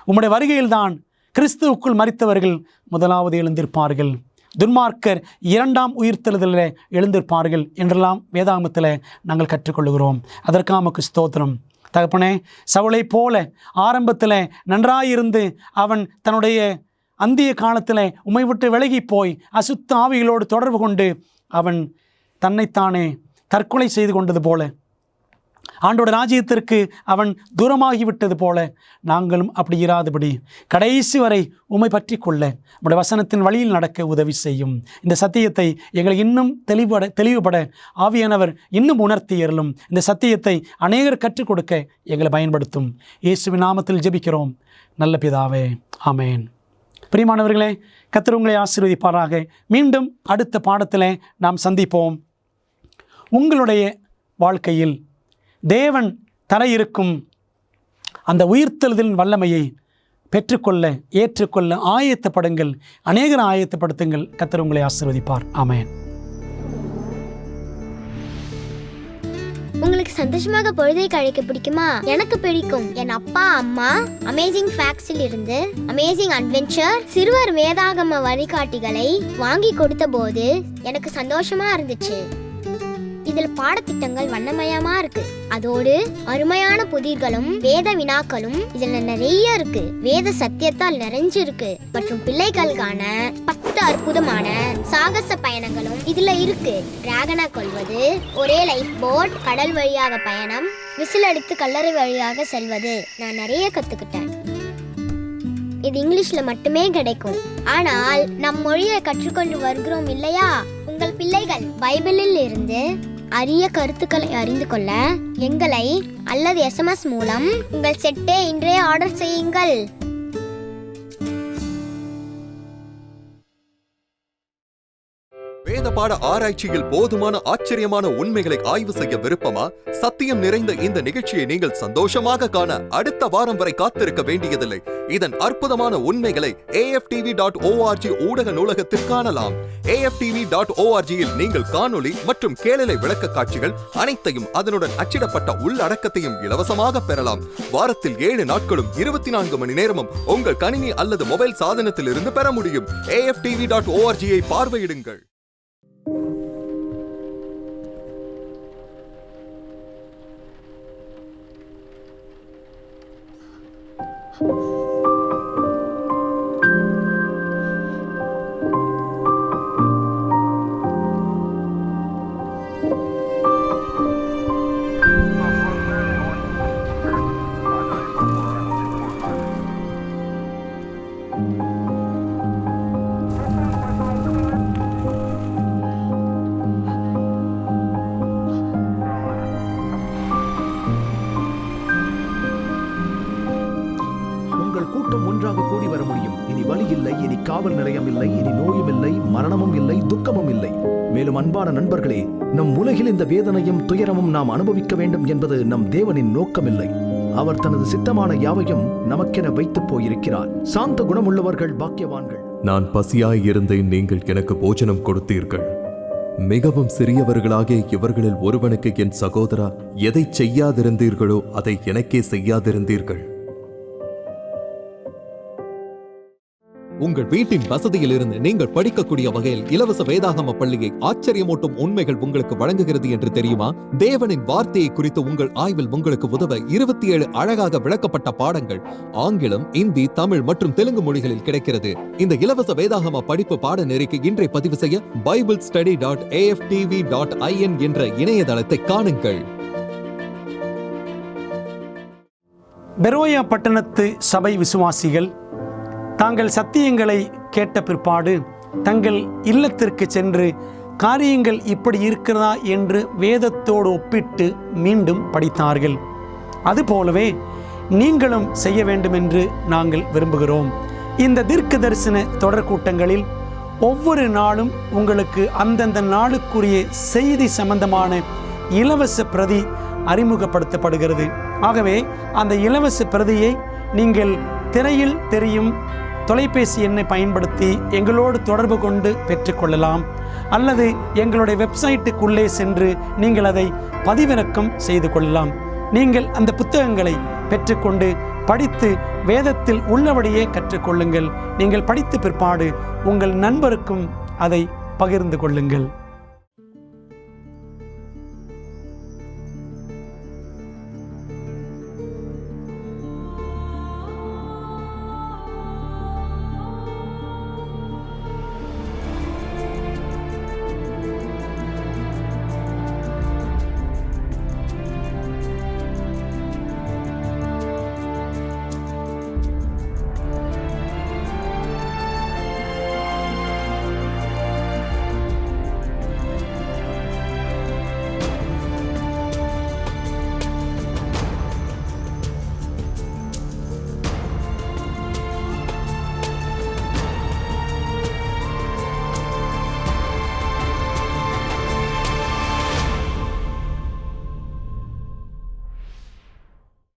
உம்முடைய வருகையில்தான் கிறிஸ்துவுக்குள் மரித்தவர்கள் முதலாவது எழுந்திருப்பார்கள், துன்மார்க்கர் 2ஆம் உயிர்த்தெழுதலில் எழுந்திருப்பார்கள் என்றெல்லாம் வேதாகமத்தில் நாங்கள் கற்றுக்கொள்கிறோம். அதற்காக உமக்கு ஸ்தோத்திரம். தகப்பனே, சவுளை போல ஆரம்பத்தில் நன்றாயிருந்து அவன் தன்னுடைய அந்திய காலத்தில் உம்மை விட்டு விலகி போய் அசுத்த ஆவிகளோடு தொடர்பு கொண்டு அவன் தன்னைத்தானே தற்கொலை செய்து கொண்டது போல, ஆண்டோட ராஜ்யத்திற்கு அவன் தூரமாகிவிட்டது போல நாங்களும் அப்படி இராதபடி கடைசி வரை உம்மை பற்றி கொள்ள உம்முடைய வசனத்தின் வழியில் நடக்க உதவி செய்யும். இந்த சத்தியத்தை எங்களை இன்னும் தெளிவுபட ஆவியானவர் இன்னும் உணர்த்தி அருளும். இந்த சத்தியத்தை அநேகர் கற்றுக் கொடுக்க எங்களை பயன்படுத்தும். இயேசுவின் நாமத்தில் ஜெபிக்கிறோம் நல்ல பிதாவே, ஆமேன். பிரியமானவர்களே, கர்த்தர் உங்களை ஆசீர்வதிப்பாராக. மீண்டும் அடுத்த பாடத்தில் நாம் சந்திப்போம். உங்களுடைய வாழ்க்கையில் தேவன் தர இருக்கும் அந்த உயிர்த்தெழுதலின் வல்லமையை பெற்றுக்கொள்ள ஏற்றுக்கொள்ள ஆயத்தப்படுங்கள், அநேகரை ஆயத்தப்படுத்துங்கள். கர்த்தர் உங்களை ஆசீர்வதிப்பார். ஆமென். உங்களுக்கு சந்தோஷமாக பொழுதை கழிக்க பிடிக்குமா? எனக்கு பிடிக்கும். என் அப்பா அம்மா அமேசிங் ஃபேக்ட்ஸில் இருந்து அமேசிங் அட்வென்ச்சர் சிறுவர் வேதாகம வழிகாட்டிகளை வாங்கி கொடுத்த போது எனக்கு சந்தோஷமா இருந்துச்சு. இதுல பாடத்திட்டங்கள் வண்ணமயமா இருக்கு, அதோடு அருமையான புதிர்களும் வேத வினாக்களும் இதுல நிறைய இருக்கு. வேத சத்தியத்தால் நிறைஞ்சிருக்கு மற்றும் பிள்ளைகளுக்கான 10 அற்புதமான சாகச பயணங்களும் இதுல இருக்கு. டிராகனை கொல்வது, ஒரே லைஃப் போட், கடல் வழியாக பயணம், விசில் அடித்து கல்லறை வழியாக செல்வது, நான் நிறைய கத்துக்கிட்டேன். இது இங்கிலீஷ்ல மட்டுமே கிடைக்கும், ஆனால் நம் மொழியை கற்றுக்கொண்டு வருகிறோம் இல்லையா? உங்கள் பிள்ளைகள் பைபிளில் இருந்து அரிய கருத்துக்களை அறிந்து கொள்ள எங்களை அல்லது SMS மூலம் உங்கள் செட்டை இன்றே ஆர்டர் செய்யுங்கள். வேத பாட ஆராய்ச்சியில் போதுமான ஆச்சரியமான உண்மைகளை ஆய்வு செய்ய விருப்பமா? சத்தியம் நிறைந்த இந்த நிகழ்ச்சியை நீங்கள் சந்தோஷமாக காண அடுத்த வாரம் வரை காத்திருக்க வேண்டியதில்லை. இதன் அற்புதமான உண்மைகளை AFTV.org ஊடக நூலகத்தில் காணலாம். AFTV.org-இல் நீங்கள் காணொளி மற்றும் கேளலை விளக்க காட்சிகள் அனைத்தையும் அதனுடன் அச்சிடப்பட்ட உள்ளடக்கத்தையும் இலவசமாக பெறலாம். வாரத்தில் 7 நாட்களும் 24 மணி நேரமும் உங்கள் கணினி அல்லது மொபைல் சாதனத்தில் இருந்து பெற முடியும். AFTV.org-ஐ பார்வையிடுங்கள். மொத்தம் ஒன்றாக கூடி வர முடியும். இனி வலி இல்லை, இனி காவல் நிலையம் இல்லை, இனி நோயும் இல்லை, மரணமும் இல்லை, துக்கமும் இல்லை. மேலும் அன்பான நண்பர்களே, நம் உலகில் இந்த வேதனையும் துயரமும் நாம் அனுபவிக்க வேண்டும் என்பது நம் தேவனின் நோக்கமில்லை. அவர் தனது சித்தமான யாவையும் நமக்கென வைத்துப் போயிருக்கிறார். சாந்த குணமுள்ளவர்கள் பாக்கியவான்கள். நான் பசியாய் இருந்தேன், நீங்கள் எனக்கு போஜனம் கொடுத்தீர்கள். மிகவும் சிறியவர்களாகிய இவர்களில் ஒருவனுக்கு என் சகோதரா எதை செய்யாதிருந்தீர்களோ அதை எனக்கே செய்யாதிருந்தீர்கள். உங்கள் வீட்டின் வசதியில் இருந்து நீங்கள் படிக்கக்கூடிய வகையில் இலவச வேதாகம பள்ளியை ஆச்சரியமூட்டும் உண்மைகள் உங்களுக்கு வழங்குகிறது என்று தெரியுமா? தேவனின் வார்த்தையை குறித்து உங்கள் ஆய்வில் உங்களுக்கு உதவ 27 அழகாக விளக்கப்பட்ட பாடங்கள் ஆங்கிலம், இந்தி, தமிழ் மற்றும் தெலுங்கு மொழிகளில் கிடைக்கிறது. இந்த இலவச வேதாகம படிப்பு பாடநெறிக்கு இன்றை பதிவு செய்ய biblestudy.aftv.in என்ற இணையதளத்தை காணுங்கள். பெரோயா பட்டணத்து சபை விசுவாசிகள் தாங்கள் சத்தியங்களை கேட்ட பிற்பாடு தங்கள் இல்லத்திற்கு சென்று காரியங்கள் இப்படி இருக்கிறதா என்று வேதத்தோடு ஒப்பிட்டு மீண்டும் படித்தார்கள். அதுபோலவே நீங்களும் செய்ய வேண்டும் என்று நாங்கள் விரும்புகிறோம். இந்த தீர்க்க தரிசன தொடர் கூட்டங்களில் ஒவ்வொரு நாளும் உங்களுக்கு அந்தந்த நாளுக்குரிய செய்தி சம்பந்தமான இலவச பிரதி அறிமுகப்படுத்தப்படுகிறது. ஆகவே அந்த இலவச பிரதியை நீங்கள் திரையில் தெரியும் தொலைபேசி எண்ணை பயன்படுத்தி எங்களோடு தொடர்பு கொண்டு பெற்றுக்கொள்ளலாம். அல்லது எங்களுடைய வெப்சைட்டுக்குள்ளே சென்று நீங்கள் அதை பதிவிறக்கம் செய்து கொள்ளலாம். நீங்கள் அந்த புத்தகங்களை பெற்றுக்கொண்டு படித்து வேதத்தில் உள்ளபடியே கற்றுக்கொள்ளுங்கள். நீங்கள் படித்த பிற்பாடு உங்கள் நண்பருக்கும் அதை பகிர்ந்து கொள்ளுங்கள்.